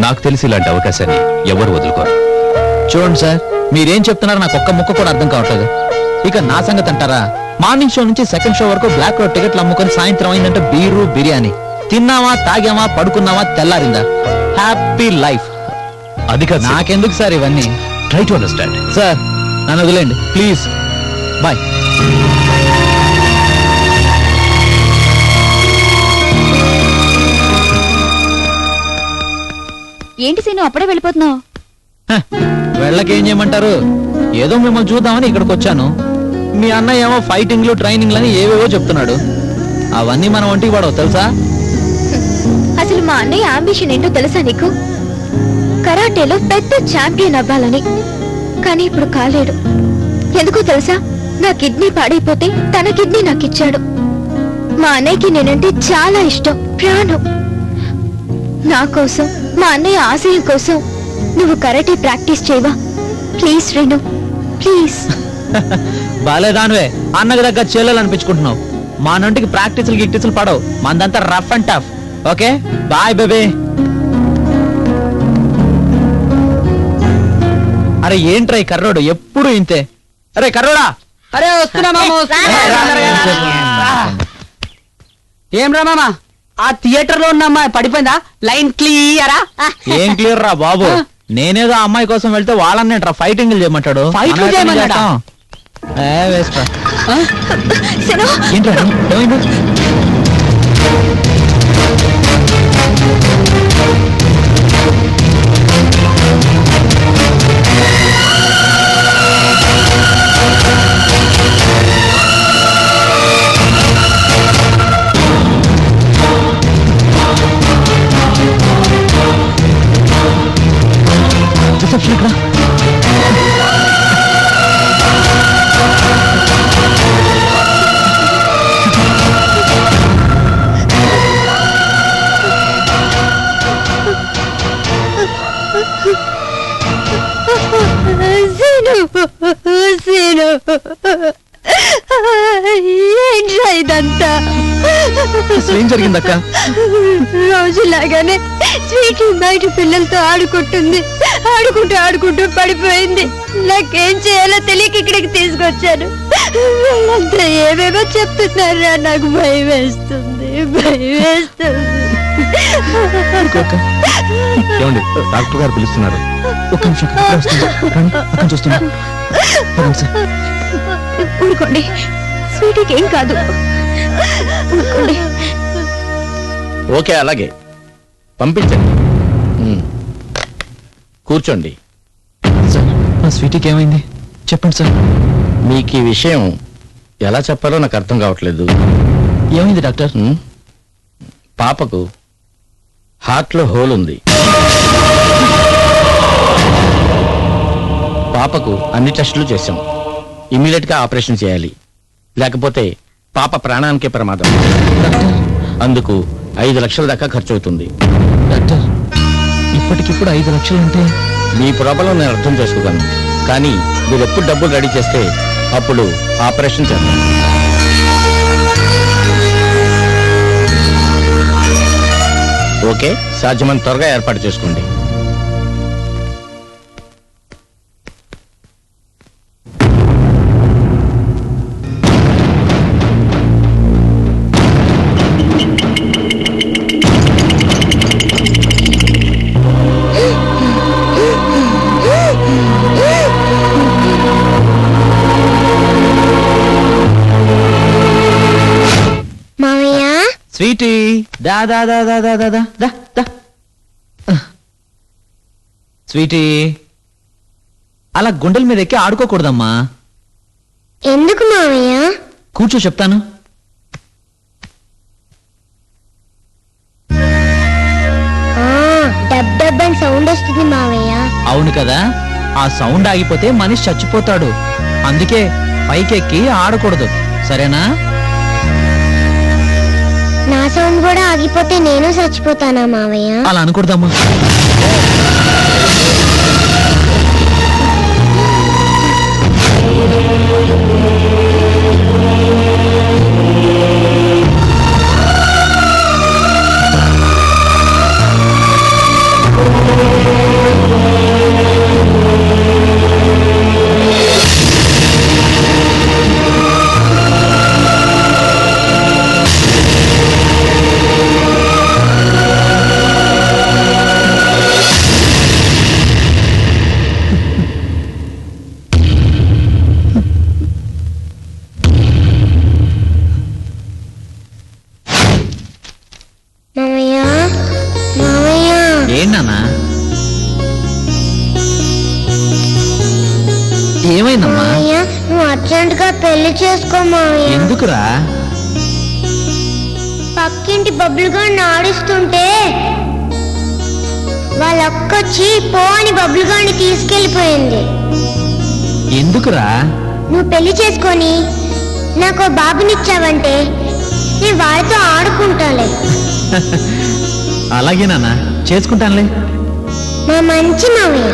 నాకు తెలిసి ఇలాంటి అవకాశాన్ని ఎవరు వదులుకోరు. చూడండి సార్, మీరేం చెప్తున్నారో నాకు ఒక్క ముక్క కూడా అర్థం కావట్లేదు. ఇక నా సంగతి అంటారా? మార్నింగ్ షో నుంచి సెకండ్ షో వరకు బ్లాక్ రోడ్ టికెట్లు అమ్ముకొని సాయంత్రం అయిందంటే బీరు బిర్యానీ తిన్నావా, తాగామా, పడుకున్నావా, తెల్లారిందా, హ్యాపీ లైఫ్. అది కాదు, నాకెందుకు సార్ ఇవన్నీ? Try to understand. సార్ నన్ను వదిలేండి ప్లీజ్. బాయ్. ఏంటి సీను అప్పుడే వెళ్ళిపోతున్నావు? వెళ్ళకేం చేయమంటారు? ఏదో మిమ్మల్ని చూద్దామని ఇక్కడికి వచ్చాను. మీ అన్నయ్య ఏమో ఫైటింగ్లు ట్రైనింగ్లు అని ఏవేవో చెప్తున్నాడు. అవన్నీ మనం ఒంటికి పడవు తెలుసా? అసలు మా అన్నయ్య అంబిషన్ ఏంటో తెలుసా నీకు? కరాటేలో పెద్ద ఛాంపియన్ అవ్వాలని. కానీ ఇప్పుడు కాలేడు. ఎందుకో తెలుసా? నా కిడ్నీ పాడైపోతే తన కిడ్నీ నాకు ఇచ్చాడు. మా అన్నయ్యకి నేనంటే చాలా ఇష్టం, ప్రాణం. నా కోసం, మా అన్నయ్య ఆశయం కోసం నువ్వు కరాటే ప్రాక్టీస్ చేయవా ప్లీజ్ రేణు, ప్లీజ్. బాలేదానివే, అన్నకి దగ్గర చెల్లెలు అనిపించుకుంటున్నావు. మా నుండికి ప్రాక్టీసులు గిట్టీసులు పడవు. మందంతా rough and tough. Okay bye baby. అరే ఏంట్రా ఈ కర్రోడు ఎప్పుడు ఇంతే. అరే కర్రోడా, అరే వస్తున్నా మామ, ఏం రా మామ? ఆ థియేటర్ లో ఉన్న అమ్మాయి పడిపోయిందా? లైన్ క్లియరా? ఏం క్లియర్ రా బాబు, నేనేదో అమ్మాయి కోసం వెళ్తే వాళ్ళన్నేట్రా ఫైటింగ్ చేయమంటాడు. ఫైట్లు చేయమన్నాడా? వేస్ట్ రా. శను, ఏంట్రా ఏమైంది? రిసెప్షన్ ఎక్కడ? ఏంట్రా ఇదంతా? అసలు ఏం జరిగిందక్క? రోజులాగానే స్వీటీ బయట పిల్లలతో ఆడుకుంటుంది. ఆడుకుంటూ పడిపోయింది. నాకేం చేయాలో తెలియక ఇక్కడికి తీసుకొచ్చాను. వీళ్ళంతా ఏమేమో చెప్తున్నారా, నాకు భయం వేస్తుంది. ఏమండి, డాక్టర్ గారు పిలుస్తున్నారు. ఒక్క నిమిషం అక్కడ చూస్తున్నా. ఊరుకోండి, స్వీటీకి ఏం కాదు. ఊరుకోండి. ఓకే, అలాగే పంపించండి. కూర్చోండి. సార్ నా స్వీటీకి ఏమైంది చెప్పండి సార్. మీకు ఈ విషయం ఎలా చెప్పాలో నాకు అర్థం కావట్లేదు. ఏమైంది డాక్టర్? పాపకు హార్ట్లో హోల్ ఉంది. పాపకు అన్ని టెస్టులు చేశాం. ఇమ్మీడియట్ గా ఆపరేషన్ చేయాలి, లేకపోతే పాప ప్రాణానికే ప్రమాదం. అందుకు 5 లక్షల దాకా ఖర్చు అవుతుంది. డాక్టర్, ఇప్పటికిప్పుడు 5 లక్షలు అంటే మీ ప్రాబ్లం నేను అర్థం చేసుకోగలను, కానీ మీరు ఎప్పుడు డబ్బులు రెడీ చేస్తే అప్పుడు ఆపరేషన్ చేద్దాం. ఓకే, సాధ్యమైనంత త్వరగా ఏర్పాటు చేసుకోండి. మామయ్య స్వీటీ, దా దా దా దా దా దా దా దా దా. స్వీటీ, అలా గుండెల మీద ఎక్కి ఆడుకోకూడదమ్మా. ఎందుకు మామయ్య? కూర్చో చెప్తాను. డబ్ డబ్ అని సౌండ్ వస్తుంది మామయ్య. అవును కదా, ఆ సౌండ్ ఆగిపోతే మనిషి చచ్చిపోతాడు. అందుకే పైకెక్కి ఆడకూడదు, సరేనా? నా సౌండ్ కూడా ఆగిపోతే నేను చచ్చిపోతానా మావయ్య? అలా అనకూడదమ్మా. ఏమైందమ్మా? నువ్వు అర్జెంట్ గా పెళ్లి చేసుకో మావయ్య. ఎందుకురా? పక్కింటి బబ్బులుగా ఆడిస్తుంటే వాళ్ళ అక్కొచ్చి పోని బబ్బులుగాని తీసుకెళ్లిపోయింది. ఎందుకురా? నువ్వు పెళ్లి చేసుకొని నాకు బాబునిచ్చావంటే నేను వాడితో ఆడుకుంటాలే. అలాగే నాన్న, చేసుకుంటానులే. మా మంచి మావయ్య.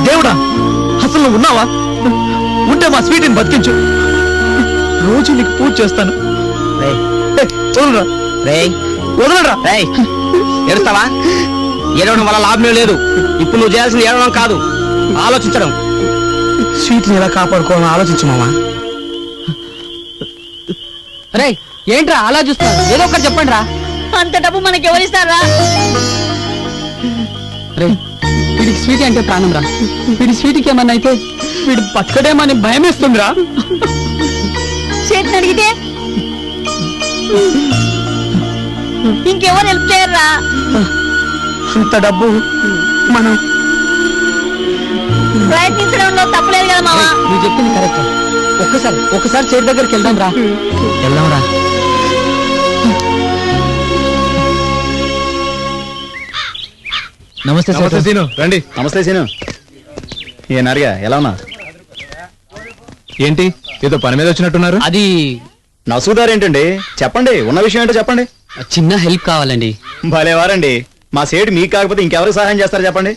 దేవుడా, అసలు నువ్వు ఉన్నావా? ఉంటే మా స్వీటీని బతికించు. రోజు నీకు పూజ చేస్తాను. వదలరా. ఏడుస్తావా? ఏడవడం వల్ల లాభమే లేదు. ఇప్పుడు నువ్వు చేయాల్సింది ఏడవడం కాదు, ఆలోచించడం. స్వీట్ని ఎలా కాపాడుకోవాలని ఆలోచించు మామా. రే ఏంట్రా అలా చూస్తున్నారు? ఏదో ఒకటి చెప్పండి రా. అంత డబ్బు మనకి ఎవరిస్తారా? రే, వీడికి స్వీటీ అంటే ప్రాణం రా. వీడి స్వీటీకి ఏమన్నా అయితే వీడు బతకడేమని భయం వేస్తుందిరా. చేతిని అడిగితే ఇంకెవరు హెల్ప్ చేయరా? ఇంత డబ్బు మనం ప్రయత్నించడంలో తప్పలేదు కదా మావా. నువ్వు చెప్పింది కరెక్ట్. ఒక్కసారి చేతి దగ్గరికి వెళ్దాం రా. వెళ్దాంరా. నమస్తే సీను, రండి. నమస్తే సీను. ఏ నారిగా, ఎలా ఉన్నా? ఏంటి ఏదో పని మీద వచ్చినట్టున్నారు? అది నసూదారు ఏంటండి? చెప్పండి, ఉన్న విషయం ఏంటో చెప్పండి. చిన్న హెల్ప్ కావాలండి. భలేవారండి, మా సేటు మీకు కాకపోతే ఇంకెవరికి సహాయం చేస్తారు చెప్పండి.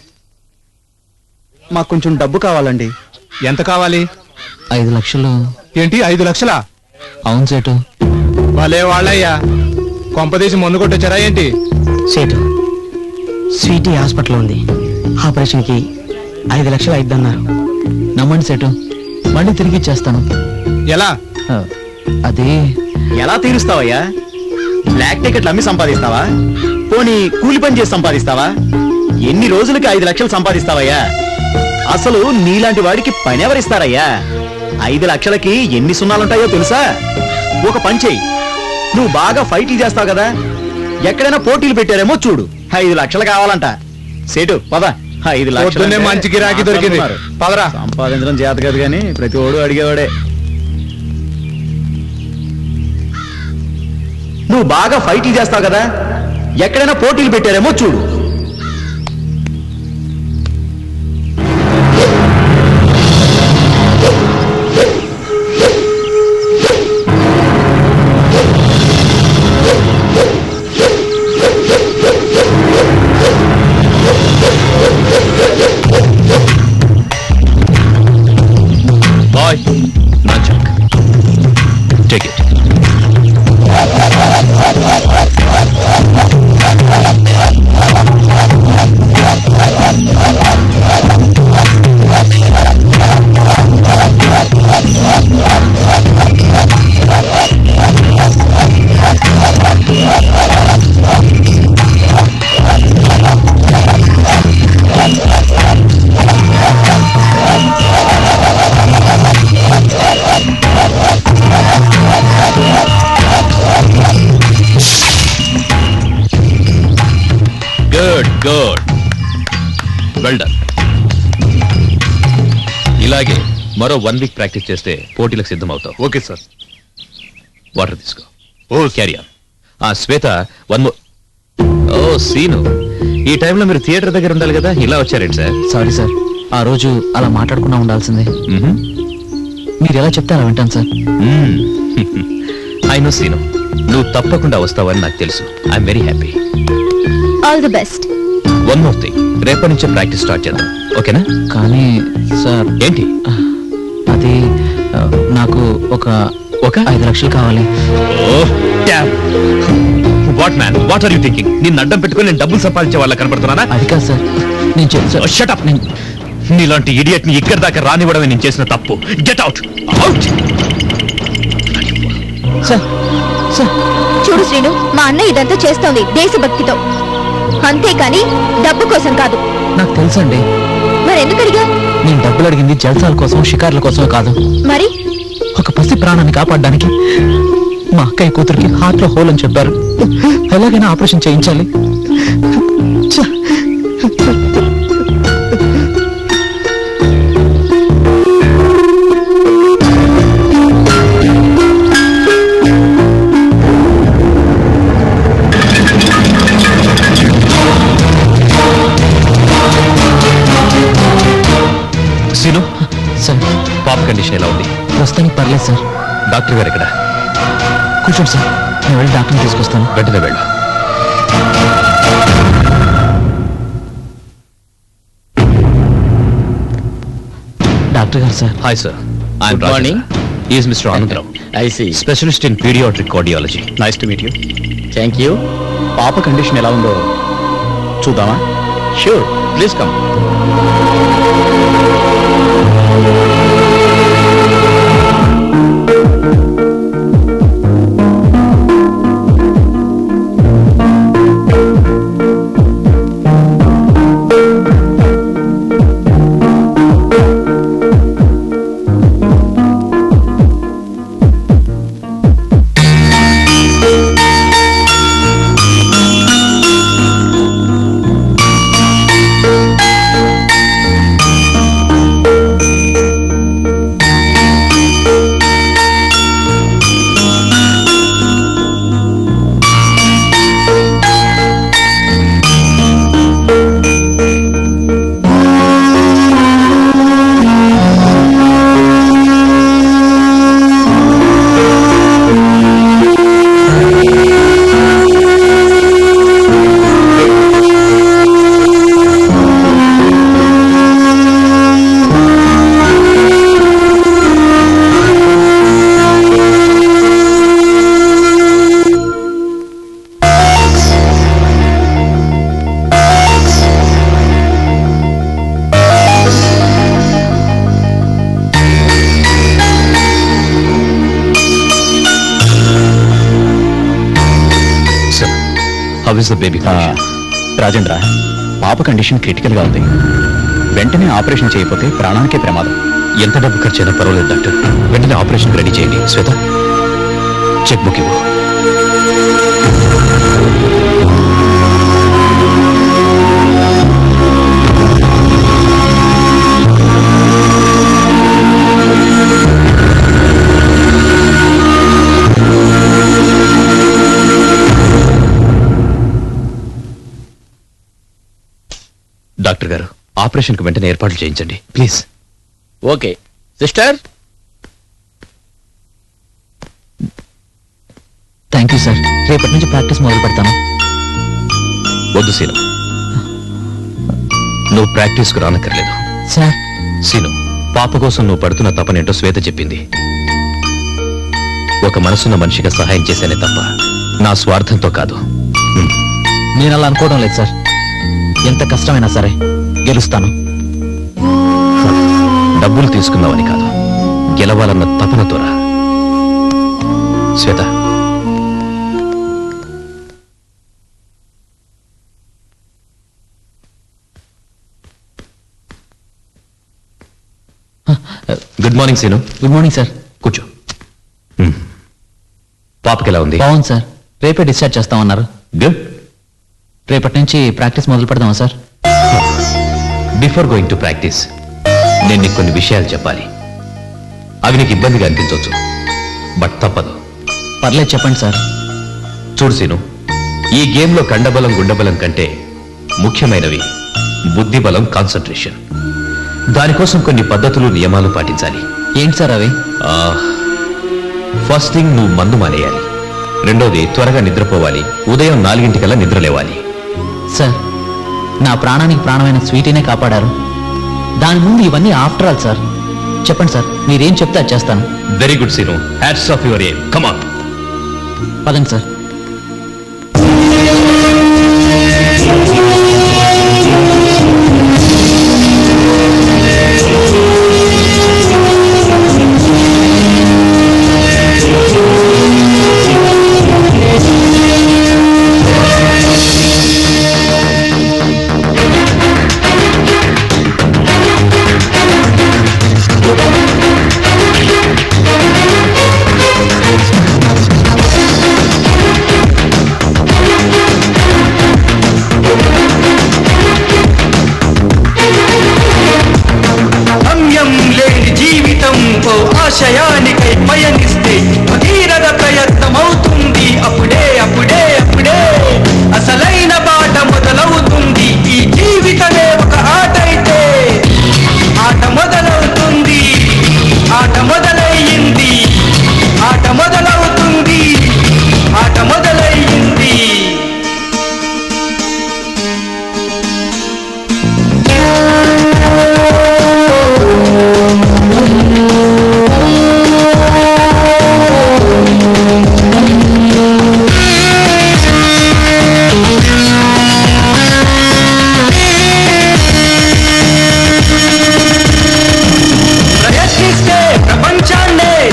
మాకు కొంచెం డబ్బు కావాలండి. ఎంత కావాలి? 5 లక్షలు. ఏంటి 5 లక్షలా? అవును సేటు. భలే వాళ్ళయ్యా, కొంపదీసి మందు కొట్టొచ్చారా ఏంటి? సేటు, స్వీటీ హాస్పిటల్ ఉంది, ఆపరేషన్ కి 5 లక్షలు అయిద్దన్నారు. నమ్మండి సేటు, మళ్ళీ తిరిగి ఇచ్చేస్తాను. ఎలా? అదే ఎలా తీరుస్తావయ్యా? బ్లాక్ టికెట్లు అమ్మి సంపాదిస్తావా? పోనీ కూలి పని చేసి సంపాదిస్తావా? ఎన్ని రోజులకి 5 లక్షలు సంపాదిస్తావయ్యా? అసలు నీలాంటి వాడికి పని ఎవరిస్తారయ్యా? 5 లక్షలకి ఎన్ని సున్నాలుంటాయో తెలుసా? ఒక పని చెయ్యి, నువ్వు బాగా ఫైట్లు చేస్తావు కదా, ఎక్కడైనా పోటీలు పెట్టారేమో చూడు. 5 లక్షలు కావాలంట. సేటు పద. 5 లక్షలు పొద్దున్నే మంచి గిరాకీ దొరికింది. పదరా. సంపాదించడం చేత కాదు కానీ ప్రతి ఓడు అడిగేవాడే. నువ్వు బాగా ఫైట్లు చేస్తావు కదా, ఎక్కడైనా పోటీలు పెట్టారేమో చూడు. బాయ్ నా check. Take it. Good good, well done. ఇలాగే మరో 1 వీక్ ప్రాక్టీస్ చేస్తే పోటీలకు సిద్ధమవుతావు. Okay sir. వాటర్ తీసుకో. Oh carry on. Shweta one more. Oh Seenu, ఈ టైంలో మీరు థియేటర్ దగ్గర ఉండాలి కదా, ఇలా వచ్చారేంటి సార్? సారీ సార్, ఆ రోజు అలా మాట్లాడుకున్నా ఉండాల్సిందే. మీరు ఎలా చెప్తే అలా వింటాను సార్. ఐ నో సీను, నువ్వు తప్పకుండా వస్తావని నాకు తెలుసు. I'm very happy. All the best. One more thing, రేపటి నుంచే ప్రాక్టీస్ స్టార్ట్ చేద్దాం, ఓకేనా? కానీ సార్, ఏంటి? అది నాకు ఒక 5 లక్షలు కావాలి. What man, what are you thinking? నిన్ను అడ్డం పెట్టుకుని నేను డబ్బులు సంపాదించే వాళ్ళ కనపడుతున్నానా? అది కాదు సార్, నేను చెప్తాను. Shut up. నీలాంటి ఇడియట్ ని ఇక్కడి దాకా రానివ్వడమే నేను చేసిన తప్పు. Get out. Out. Sir sir, చూడు శ్రీను, మా అన్న ఇదంతా చేస్తోంది దేశభక్తితో, అంతేకాని డబ్బు కోసం కాదు. నాకు తెలుసండి. మరెందుకు అడిగా? నేను డబ్బులు అడిగింది జల్సాల కోసం, షికార్ల కోసమే కాదు. మరి ఒక పసి ప్రాణాన్ని కాపాడడానికి. మా అక్కయ్య కూతురికి హార్ట్ లో హోల్ అని చెప్పారు. ఎలాగైనా ఆపరేషన్ చేయించాలి. సీను, సార్, పాప కండిషన్ ఎలా ఉంది? ప్రస్తుతానికి పర్లేదు సార్. డాక్టర్ గారు ఎక్కడ? కూర్చోండి సార్, నేను వెళ్ళి డాక్టర్ని తీసుకొస్తాను. వెంటనే వెళ్ళు. డాక్టర్ గారు sir. Hi sir, I'm Good morning. Is mister Anandarao, I see. Specialist in paediatric cardiology. Nice to meet you. Thank you. పాప కండిషన్ ఎలా ఉందో చూద్దామా? Sure, please come. How is the baby? Rajendra, పాప కండిషన్ క్రిటికల్ గా ఉంది. వెంటనే operation చేయకపోతే ప్రాణానికే ప్రమాదం. ఎంత డబ్బు ఖర్చు అయినా పర్వాలేదు డాక్టర్, వెంటనే ఆపరేషన్ రెడీ చేయండి. శ్వేత, చెక్ బుక్ ఇవ్వు. డాక్టర్ గారు ఆపరేషన్కి వెంటనే ఏర్పాట్లు చేయించండి please. Okay sister. Thank you sir. రేపటి నుంచి ప్రాక్టీస్ మొదలు పెడతాను. వద్దు సీను, నువ్వు ప్రాక్టీస్కు రానక్కర్లేదు. సార్ సీను, పాప కోసం నువ్వు పడుతున్న తపనేంటో శ్వేత చెప్పింది. ఒక మనసున్న మనిషిగా సహాయం చేశానే తప్ప నా స్వార్థంతో కాదు. నేను అలా అనుకోవడం లేదు సార్. ఎంత కష్టమైనా సరే గెలుస్తాను. డబ్బులు తీసుకుందామని కాదు, గెలవాలన్న తపనతోరా. Shweta, good morning Seenu. Good morning sir. కూర్చో. పాపకి ఎలా ఉంది? బాగుంది సార్. రేపే డిశ్చార్జ్ చేస్తామన్నారు. గుడ్. రేపటి నుంచి ప్రాక్టీస్ మొదలు పెడదామా sir? Before going to practice నేను నీకు కొన్ని విషయాలు చెప్పాలి. అవి నీకు ఇబ్బందిగా అనిపించవచ్చు, బట్ తప్పదు. పర్లేదు చెప్పండి సార్. చూడు సీను, ఈ గేమ్లో కండబలం గుండబలం కంటే ముఖ్యమైనవి బుద్ధిబలం, కాన్సన్ట్రేషన్. దానికోసం కొన్ని పద్ధతులు నియమాలు పాటించాలి. ఏంటి సార్ అవి? ఫస్ట్ థింగ్, నువ్వు మందు మానేయాలి. రెండోది, త్వరగా నిద్రపోవాలి. ఉదయం 4 నిద్రలేవాలి. సార్, నా ప్రాణానికి ప్రాణమైన స్వీటీనే కాపాడారు. దాని ముందు ఇవన్నీ ఆఫ్టర్ ఆల్ సార్. చెప్పండి సార్, మీరేం చెప్తే అది చేస్తాను. Very good Seenu, hats off your aim. Come on. పదండి సార్. ఆశయానికై పయనిస్తే భగీరథ ప్రయత్నమవుతుంది. అప్పుడే అప్పుడే అప్పుడే అసలైన బాట మొదలవుతుంది. ఈ జీవితమే ఒక ఆట అయితే ఆట మొదలవుతుంది. ఆట మొదలయ్యింది. ఆట మొదలవుతుంది. ఆట మొదలయ్యింది.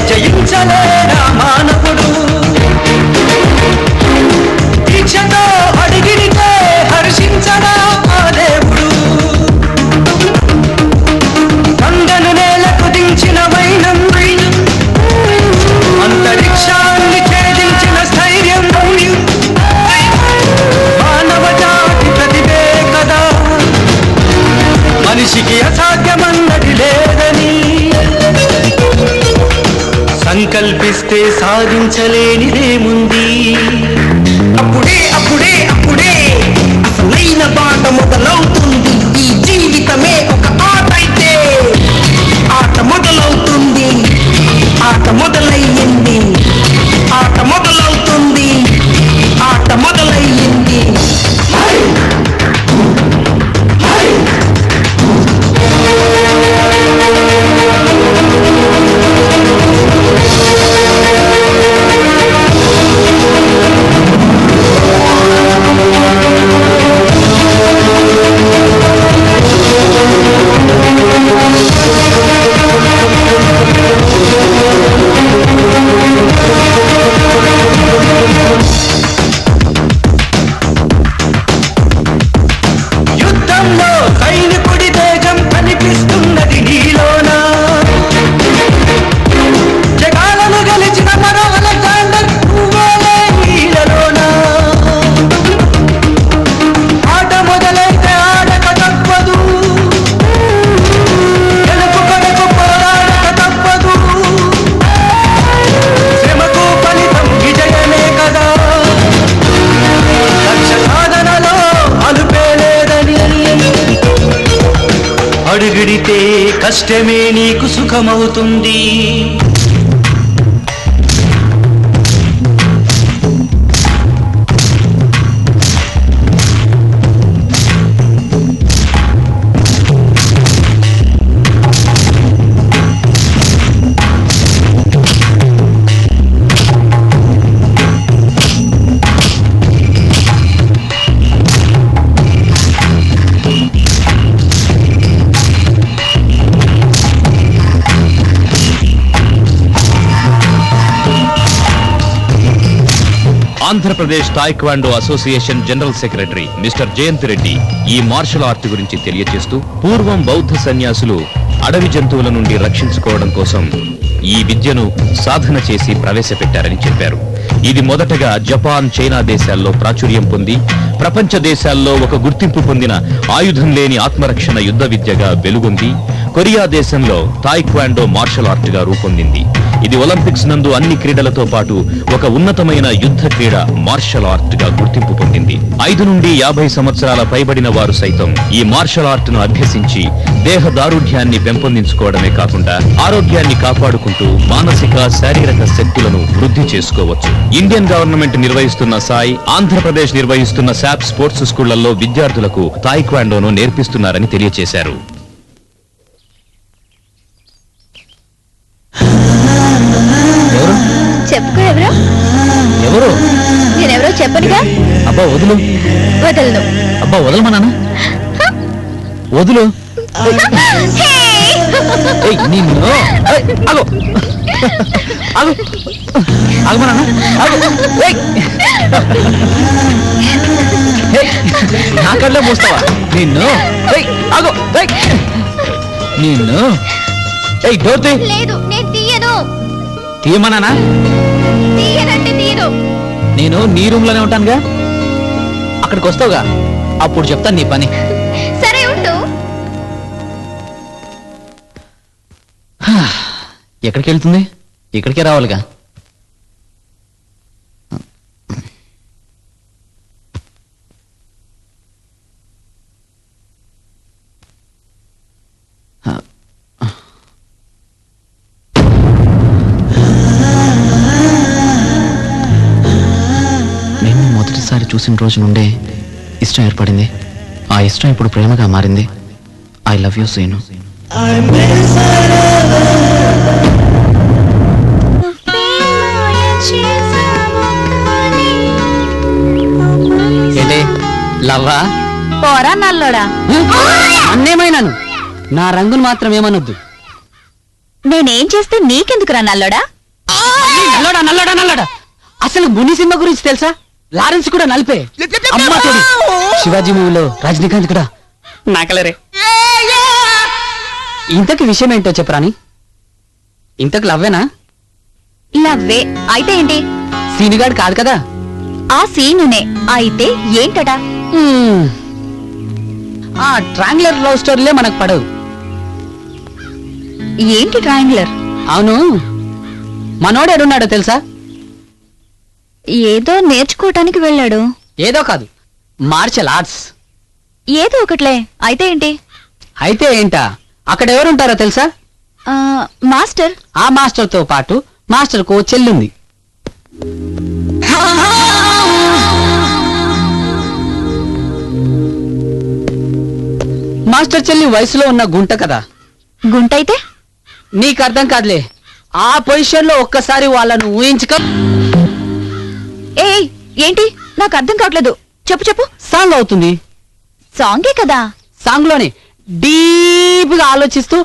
జయించలేరా మానవుడు? దీక్షతో అడిగిడితే హర్షించడా ఆ దేవుడు? కందను నేలకు దించిన వైనం, అంతరిక్షాన్ని ఛేదించిన స్థైర్యం మానవ జాతి ప్రతిభే కదా. మనిషికి అసాధ్యమన్నది లేదని సంకల్పిస్తే సాధించలేనిదేముంది. అప్పుడే అప్పుడే అప్పుడే అసలైన బాట మొదలవుతుంది. ఈ జీవితమే ఒక ఆట అయితే ఆట మొదలవుతుంది. ఆట మొదలయ్యింది. ఆట మొదలవుతుంది. ఆట మొదలయ్యింది. పొగిడితే కష్టమే నీకు సుఖమవుతుంది. Andhra Pradesh టాయిక్వాండో association general secretary mister Jayant Reddy ఈ మార్షల్ ఆర్ట్ గురించి తెలియజేస్తూ, పూర్వం బౌద్ధ సన్యాసులు అడవి జంతువుల నుండి రక్షించుకోవడం కోసం ఈ విద్యను సాధన చేసి ప్రవేశపెట్టారని చెప్పారు. ఇది మొదటగా జపాన్, చైనా దేశాల్లో ప్రాచుర్యం పొంది ప్రపంచ దేశాల్లో ఒక గుర్తింపు పొందిన ఆయుధం లేని ఆత్మరక్షణ యుద్ధ విద్యగా వెలుగొంది కొరియా దేశంలో టాయిక్వాండో మార్షల్ ఆర్ట్ గా రూపొందింది. ఇది ఒలింపిక్స్ నందు అన్ని క్రీడలతో పాటు ఒక ఉన్నతమైన యుద్ధ క్రీడ మార్షల్ ఆర్ట్ గా గుర్తింపు పొందింది. 5 నుండి 50 సంవత్సరాల పైబడిన వారు సైతం ఈ మార్షల్ ఆర్ట్ ను అభ్యసించి దేహ దారుఢ్యాన్ని పెంపొందించుకోవడమే కాకుండా ఆరోగ్యాన్ని కాపాడుకుంటూ మానసిక, శారీరక శక్తులను వృద్ధి చేసుకోవచ్చు. ఇండియన్ గవర్నమెంట్ నిర్వహిస్తున్న సాయి, ఆంధ్రప్రదేశ్ నిర్వహిస్తున్న శాప్ స్పోర్ట్స్ స్కూళ్లలో విద్యార్థులకు టాయిక్వాండోను నేర్పిస్తున్నారని తెలియజేశారు. చెప్పుకో. ఎవరో ఎవరు? నేనెవరో చెప్పనుగా. అబ్బా వదులు. వదలను. అబ్బా వదలమా నాన్న, వదులు. ఏయ్, నిన్ను ఆగు ఆగు ఆగమా నాన్న, ఆగు. ఏయ్. ఏయ్, నా కళ్ళే మోస్తావా నిన్ను? ఏయ్, ఆగు. ఏయ్, నిన్ను. ఏయ్, డోర్ తీ. లేదు, నేను తీయను. తీయమన్నానా? తీయనంటే తీయను. నేను నీ రూమ్ లోనే ఉంటానుగా, అక్కడికి వస్తావుగా, అప్పుడు చెప్తాను నీ పని. సరే ఉండు. ఎక్కడికి వెళ్తుంది? ఇక్కడికే రావాలిగా. నేను మొదటిసారి చూసిన రోజు నుండే ఇష్టం ఏర్పడింది. ఆ ఇష్టం ఇప్పుడు ప్రేమగా మారింది. I love you Seenu. ఏంటి లవ్వా? పోరా నల్లోడా. అన్నేమైనాను, నా రంగును మాత్రం ఏమనొద్దు. నేనేం చేస్తే నీకెందుకురా నల్లోడా? నల్లడా నల్లడా నల్లడా, అసలు ముని సినిమా గురించి తెలుసా? లారెన్స్ కూడా నలిపే. అమ్మా తోడు శివాజీ మూవీలో రజనీకాంత్ కూడా నాకలరే. ఇంతకి విషయం ఏంటో చెప్పరాని. ఇంతకు లవ్వేనా? లవ్వే అయితే ఏంటి? సీనుగాడు కాదు కదా. ఆ సీనునే అయితే ఏంటట? ఆ ట్రాంగులర్ లవ్ స్టోరీలే మనకు పడవు. ఏంటి ట్రయాంగులర్? అవును, మనోడు ఎడున్నాడో తెలుసా? ఏదో నేర్చుకోవటానికి వెళ్ళాడు. ఏదో కాదు, మార్షల్ ఆర్ట్స్. ఏదో ఒకట్లే అయితే ఏంటి? అయితే ఏంటా, అక్కడ ఎవరుంటారో తెలుసా? మాస్టర్. ఆ మాస్టర్ తో పాటు మాస్టర్ కు చెల్లుంది. మాస్టర్ చెల్లి వయసులో ఉన్న గుంట కదా. గుంటైతే? నీకు అర్థం కాదులే. ఆ పొజిషన్ లో ఒక్కసారి వాళ్ళను ఊహించుకో. ఏయ్ ఏంటి? నాకు అర్థం కావట్లేదు. చెప్పు చెప్పు. సాంగ్ అవుతుంది. సాంగే కదా. సాంగ్ లోనే డీప్ గా ఆలోచిస్తూ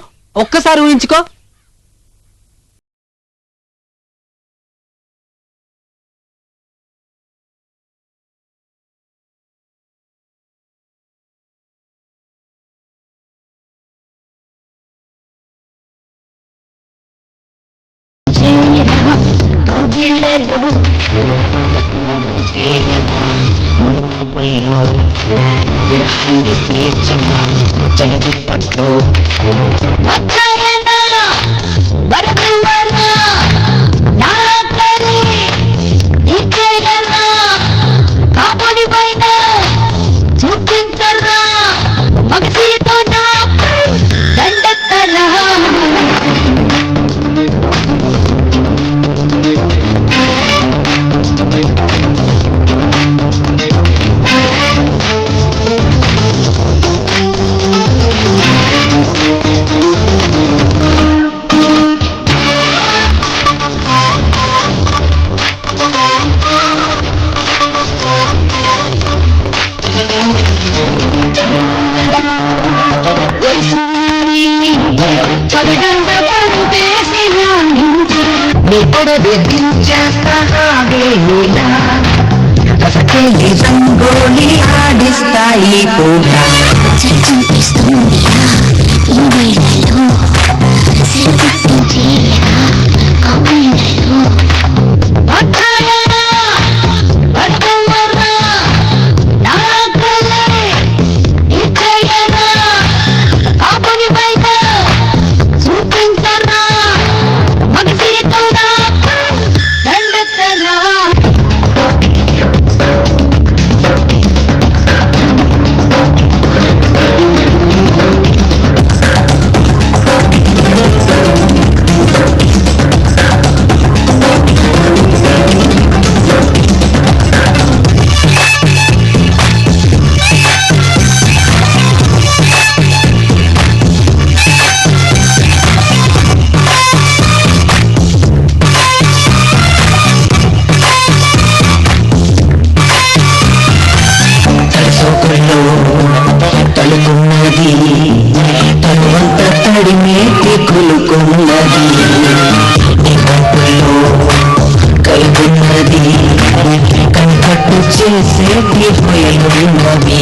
ఒక్కసారి ఊహించుకో. చూపించరా మగసీతో నా రంగోలి ఆడిస్తాయి పూట తలుకున్నది తరువంత తడిమేటి కొలుకున్నది పంపుల్లో కలుగున్నది కనికట్టు చేసేటి హొయలున్నవి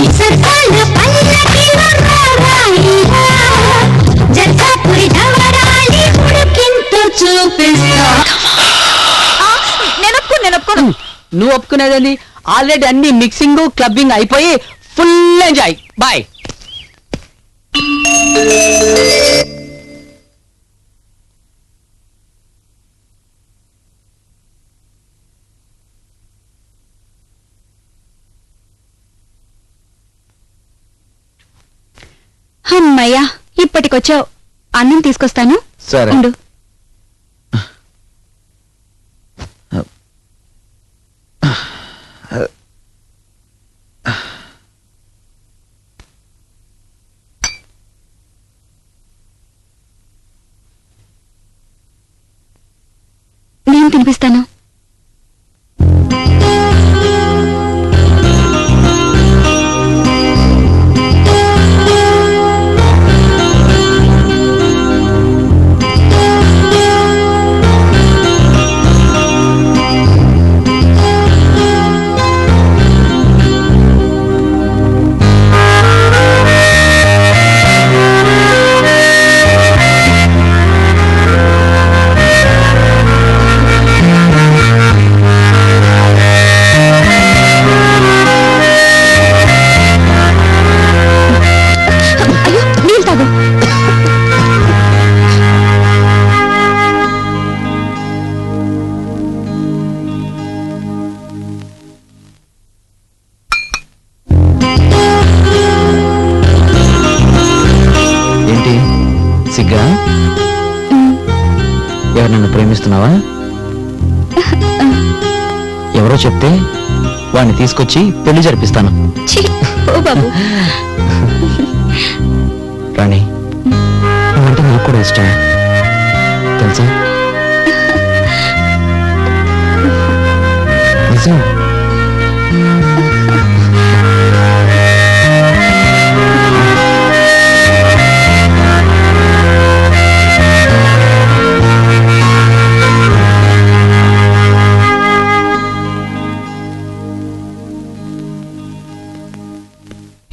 చూపిస్తా నేను ఒప్పుకోను నువ్వు ఒప్పుకునేది ఆల్రెడీ అన్ని మిక్సింగ్ క్లబ్బింగ్ అయిపోయి ఫుల్ ఎంజాయ్ బాయ్. అమ్మయ్యా ఇప్పటికొచ్చావు. అన్నం తీసుకొస్తాను. సరే. ఉండు. నేను తినిపిస్తాను. సిగ్గా? ఎవరు నన్ను ప్రేమిస్తున్నావా? ఎవరో చెప్తే వాడిని తీసుకొచ్చి పెళ్లి జరిపిస్తాను. రాణి, నువ్వంటే నాకు కూడా ఇష్టం తెలుసా? నిజం.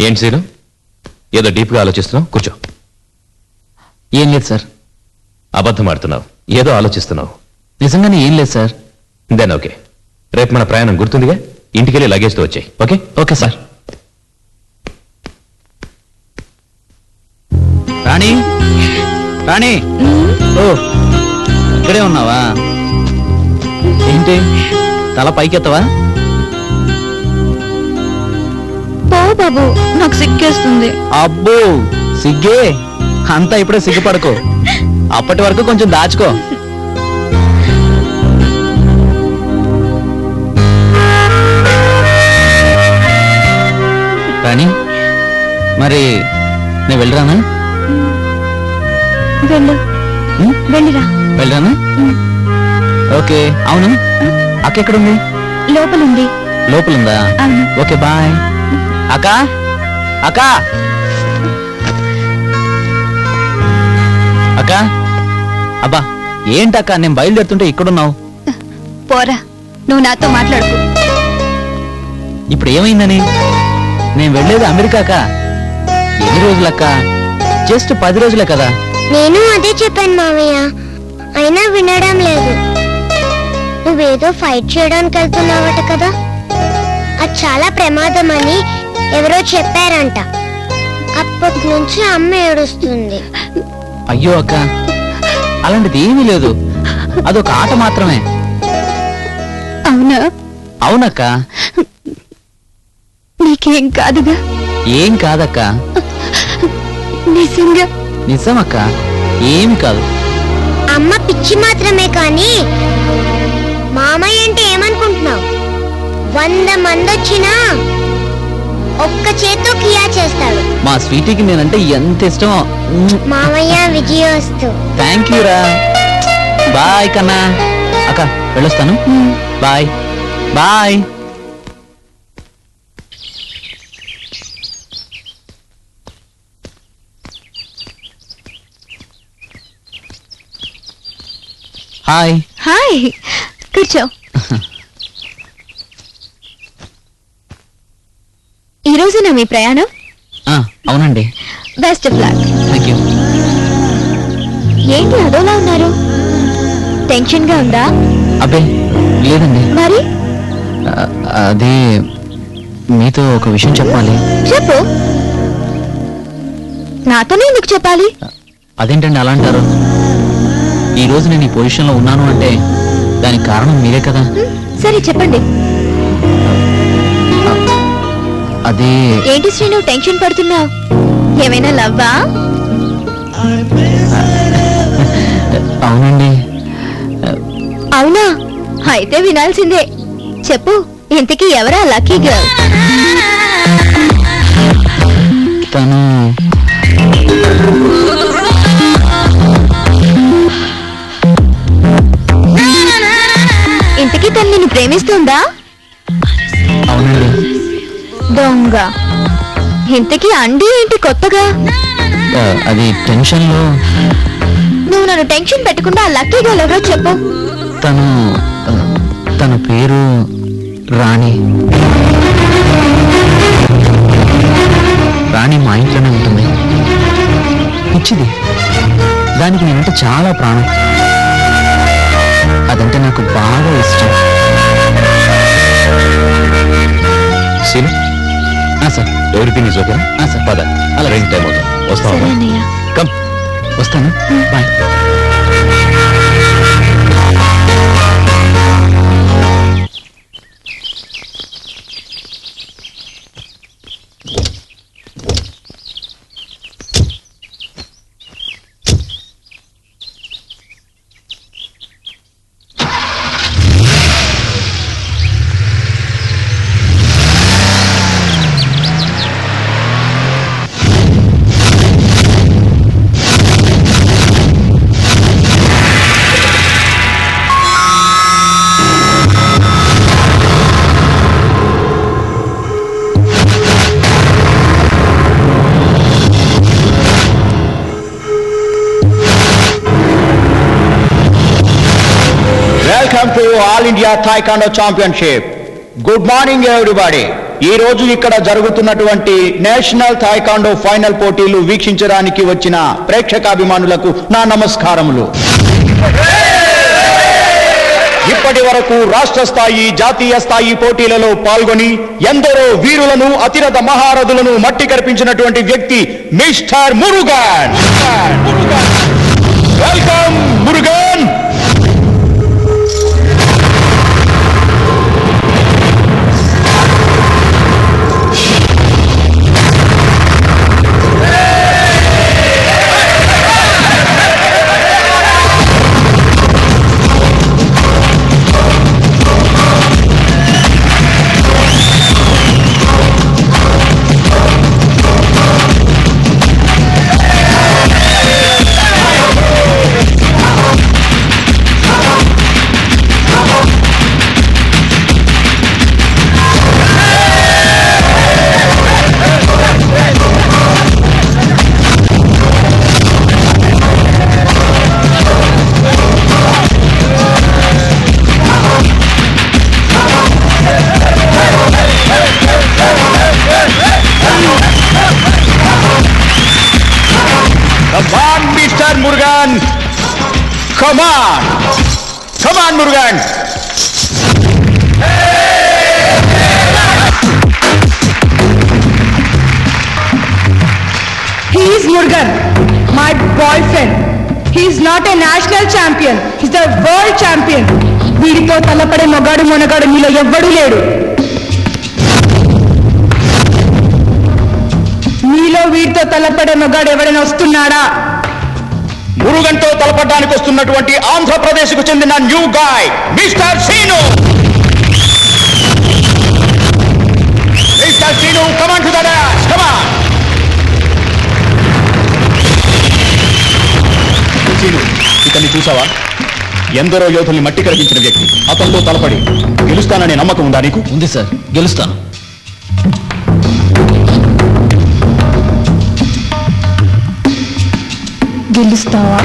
ఏంటి సీను, ఏదో డీప్గా ఆలోచిస్తున్నావు? కూర్చో. ఏం లేదు సార్. అబద్ధం ఆడుతున్నావు, ఏదో ఆలోచిస్తున్నావు. నిజంగానే ఏం లేదు సార్. దెన్ ఓకే, రేపు మన ప్రయాణం గుర్తుందిగా, ఇంటికెళ్ళి లగేజ్తో వచ్చాయి. Okay? Okay sir. Rani, Rani, oh ఇక్కడే ఉన్నావా? ఏంటి తల పైకెత్తవా? బాబు నాకు సిగ్గేస్తుంది. అబ్బో సిగ్గే? అంతా ఇప్పుడే సిగ్గుపడకు, అప్పటి వరకు కొంచెం దాచుకో. రాణి, మరి నేను వెళ్ళరానా? వెళ్ళు. వెళ్ళిరా. వెళ్ళరానా? ఓకే. అవును, అక్క ఎక్కడుంది? లోపలుంది. లోపలుందా? అవును. Okay bye. అక్క, అక్క, అక్క. అబ్బా ఏంటక్క, నేను బయలుదేరుతుంటే ఇక్కడున్నావు? పోరా, నువ్వు నాతో మాట్లాడుకో. ఇప్పుడు ఏమైందని? నేను వెళ్ళేది అమెరికాకా? ఎన్ని రోజులక్క? జస్ట్ 10 రోజులే కదా. నేను అదే చెప్పాను మావయ్య, అయినా వినడం లేదు. నువ్వేదో ఫైట్ చేయడానికి వెళ్తున్నావట కదా, అది చాలా ప్రమాదం అని ఎవరో చెప్పారంట. అప్పటి నుంచి అమ్మ ఏడుస్తుంది. అయ్యో అక్క, అలాంటిది ఏమీ లేదు, అదొక ఆట మాత్రమే. అవునా? అవునక్క. నీకేం కాదుగా? ఏం కాదక్క. నిజంగా? నిజమక్క, ఏమి కాదు. అమ్మ పిచ్చి మాత్రమే కానీ మామయ్య అంటే ఏమనుకుంటున్నావు? 100 మంది వచ్చినా ఒక్క చేత్తో కియా చేస్తాడు. మా స్వీటీకి నేనంటే ఎంత ఇష్టమో. మామయ్య విజయోస్తు. థ్యాంక్ యూ రా. బాయ్ కన్నా. అక్క వెళ్ళొస్తాను. Bye bye. హాయ్. హాయ్, కూర్చో. ఈ రోజునా మీ ప్రయాణం? అవునండి. Best of luck. Thank you. ఏంటి అదోలా ఉన్నారు? టెన్షన్ గా ఉందా? అబ్బే లేదండి. మరి అది మీతో ఒక విషయం చెప్పాలి. చెప్పు. నాతోనే ఎందుకు చెప్పాలి? అదేంటండి అలా అంటారు? ఈ రోజు నేను ఈ పొజిషన్ లో ఉన్నాను అంటే దానికి కారణం మీరే కదా. సరే చెప్పండి. అది ఏంటి శ్రీను టెన్షన్ పడుతున్నావు? ఏమైనా లవ్వా? అవునండి. అవునా? అయితే వినాల్సిందే. చెప్పు, ఇంతకీ ఎవరా లక్కీ గర్ల్? తను ఇంతకీ తను నిన్ను ప్రేమిస్తుందా? అవునండి. దొంగ. ఇంతకీ అండి ఏంటి కొత్తగా? అది టెన్షన్ లో. నువ్వు నన్ను టెన్షన్ పెట్టకుండా ఆ లక్కీ గర్ల్ ఎవరో చెప్పు. తన పేరు రాణి. రాణి మా ఇంట్లోనే ఉంటుంది. పిచ్చిది. దానికి నేనంటే చాలా ప్రాణం. అదంటే నాకు బాగా ఇష్టం. Seenu, sir. Everything is okay? Sir. పద, అలా రైట్ టైం అవుతాం. వస్తావా? సరే అన్నయ్య. కమ్. వస్తాను. Bye. Welcome to all India taekwondo championship. Good morning everybody. ఈ రోజు ఇక్కడ జరుగుతున్నటువంటి నేషనల్ థాయికాండో ఫైనల్ పోటీలు వీక్షించడానికి వచ్చిన ప్రేక్షకాభిమానులకు నా నమస్కారములు. ఇప్పటి వరకు రాష్ట్ర స్థాయి, జాతీయ స్థాయి పోటీలలో పాల్గొని ఎందరో వీరులను, అతిరథ మహారథులను మట్టి కనిపించినటువంటి వ్యక్తి mister Murugan. Welcome Murugan. Come on, Mr. Murugan. Come on. Come on, Murugan. He is Murugan, my boyfriend. He is not a national champion. He is the world champion. వీడితో తలపడే మొగాడు మొనగాడు మీలో ఎవ్వడూ లేడు. మీలో వీడితో తలపడే మొగాడు ఎవడైనా వస్తున్నాడా? మురుగన్తో తలపడడానికి వస్తున్నటువంటి ఆంధ్రప్రదేశ్ కు చెందిన new guy mister Seenu. Mister Seenu, come on to the dance, come on. Seenu, ఇతన్ని చూసావా? ఎందరో యోధుల్ని మట్టి కరిగించిన వ్యక్తి. అతనితో తలపడి గెలుస్తాననే నమ్మకం ఉందా నీకు? ఉంది సార్, గెలుస్తాను. గెలుస్తావా?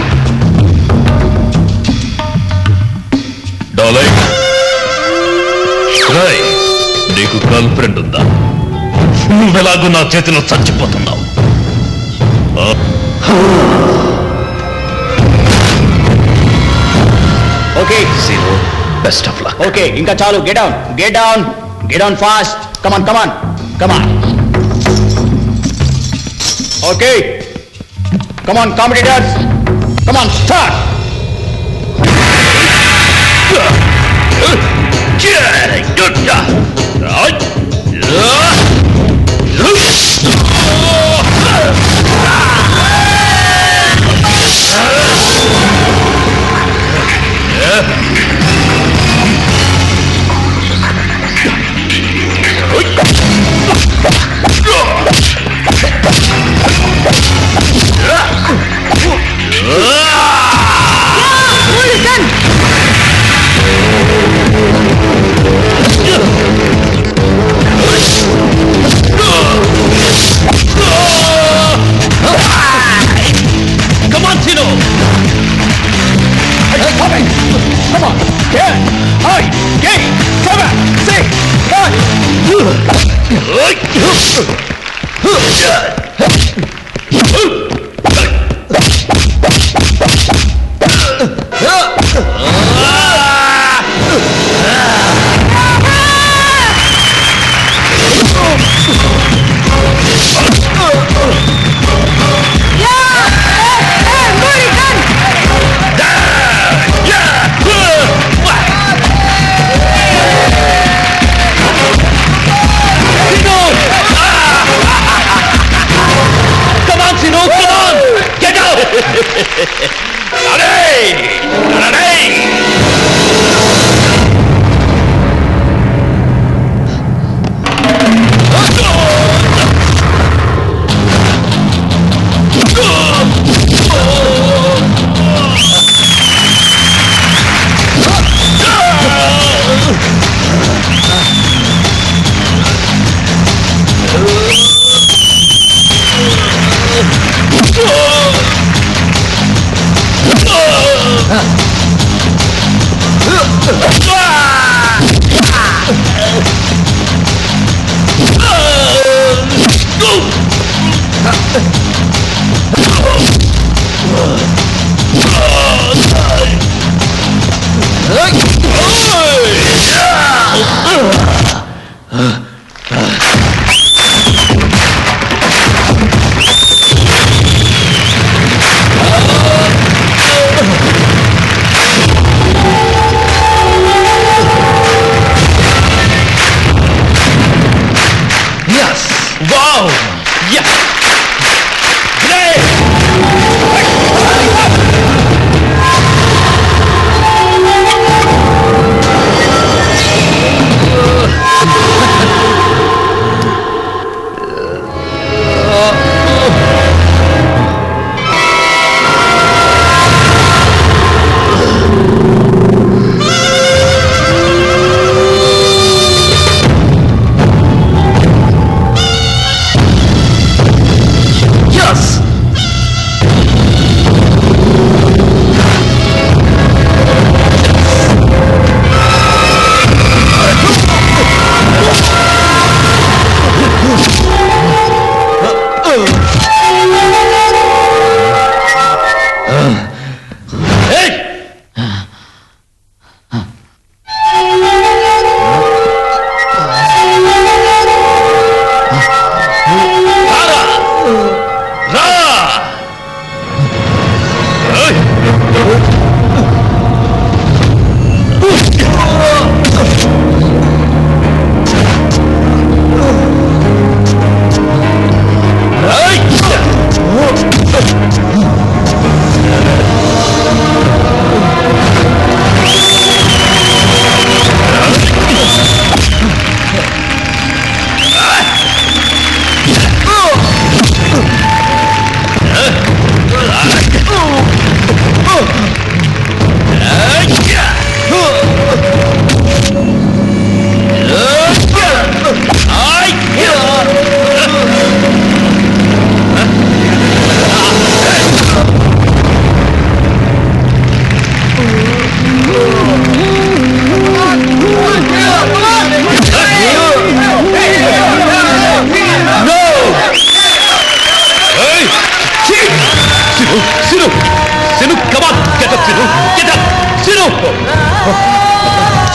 నీకు గర్ల్ ఫ్రెండ్ ఉందా? నువ్వెలాగూ నా చేతిలో చచ్చిపోతున్నావు. Okay scene, best of luck. Okay, ఇంకా చాలు. Get down, get down, get down fast. Come on come on come on. Okay, come on competitors, come on start.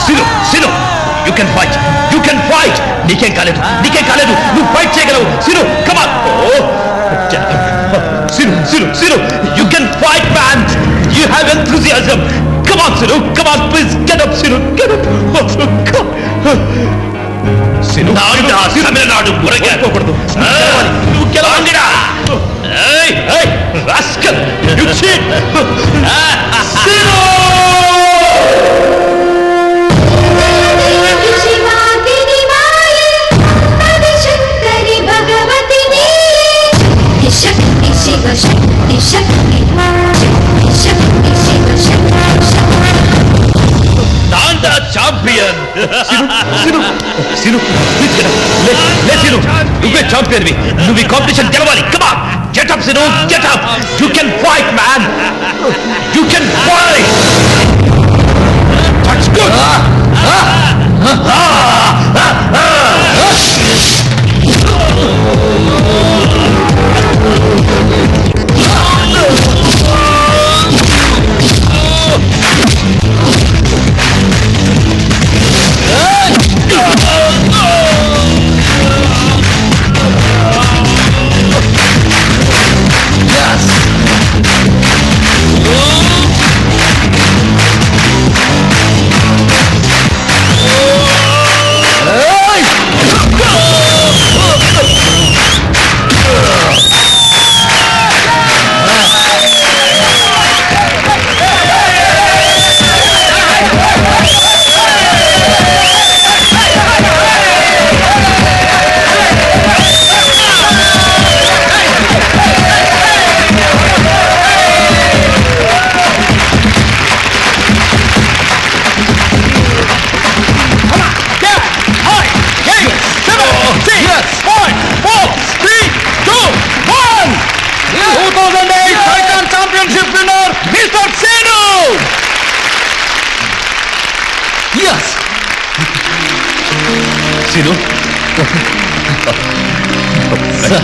Sinu Sinu you can fight, you can fight. నీకేం కాలేదు, నీకేం కాలేదు, నువ్వు ఫైట్ చేయగలవు. సిను కమాన్. Sinu Sinu Sinu you can fight man. You have enthusiasm. Come on Sinu, come on please get up Sinu, get up. Sinu Tamil Nadu మురగకూడదు. నువ్వు గెలవండిరా. ఏయ్ ఏయ్ rascal you cheat. Sinu Nanda champion. Sinu, Sinu, please get up. Let Sinu. You're a champion. You'll be competition. Come on, get up, Sinu. Get up. You can fight, man. You can fight. That's good. Sinu? Sir.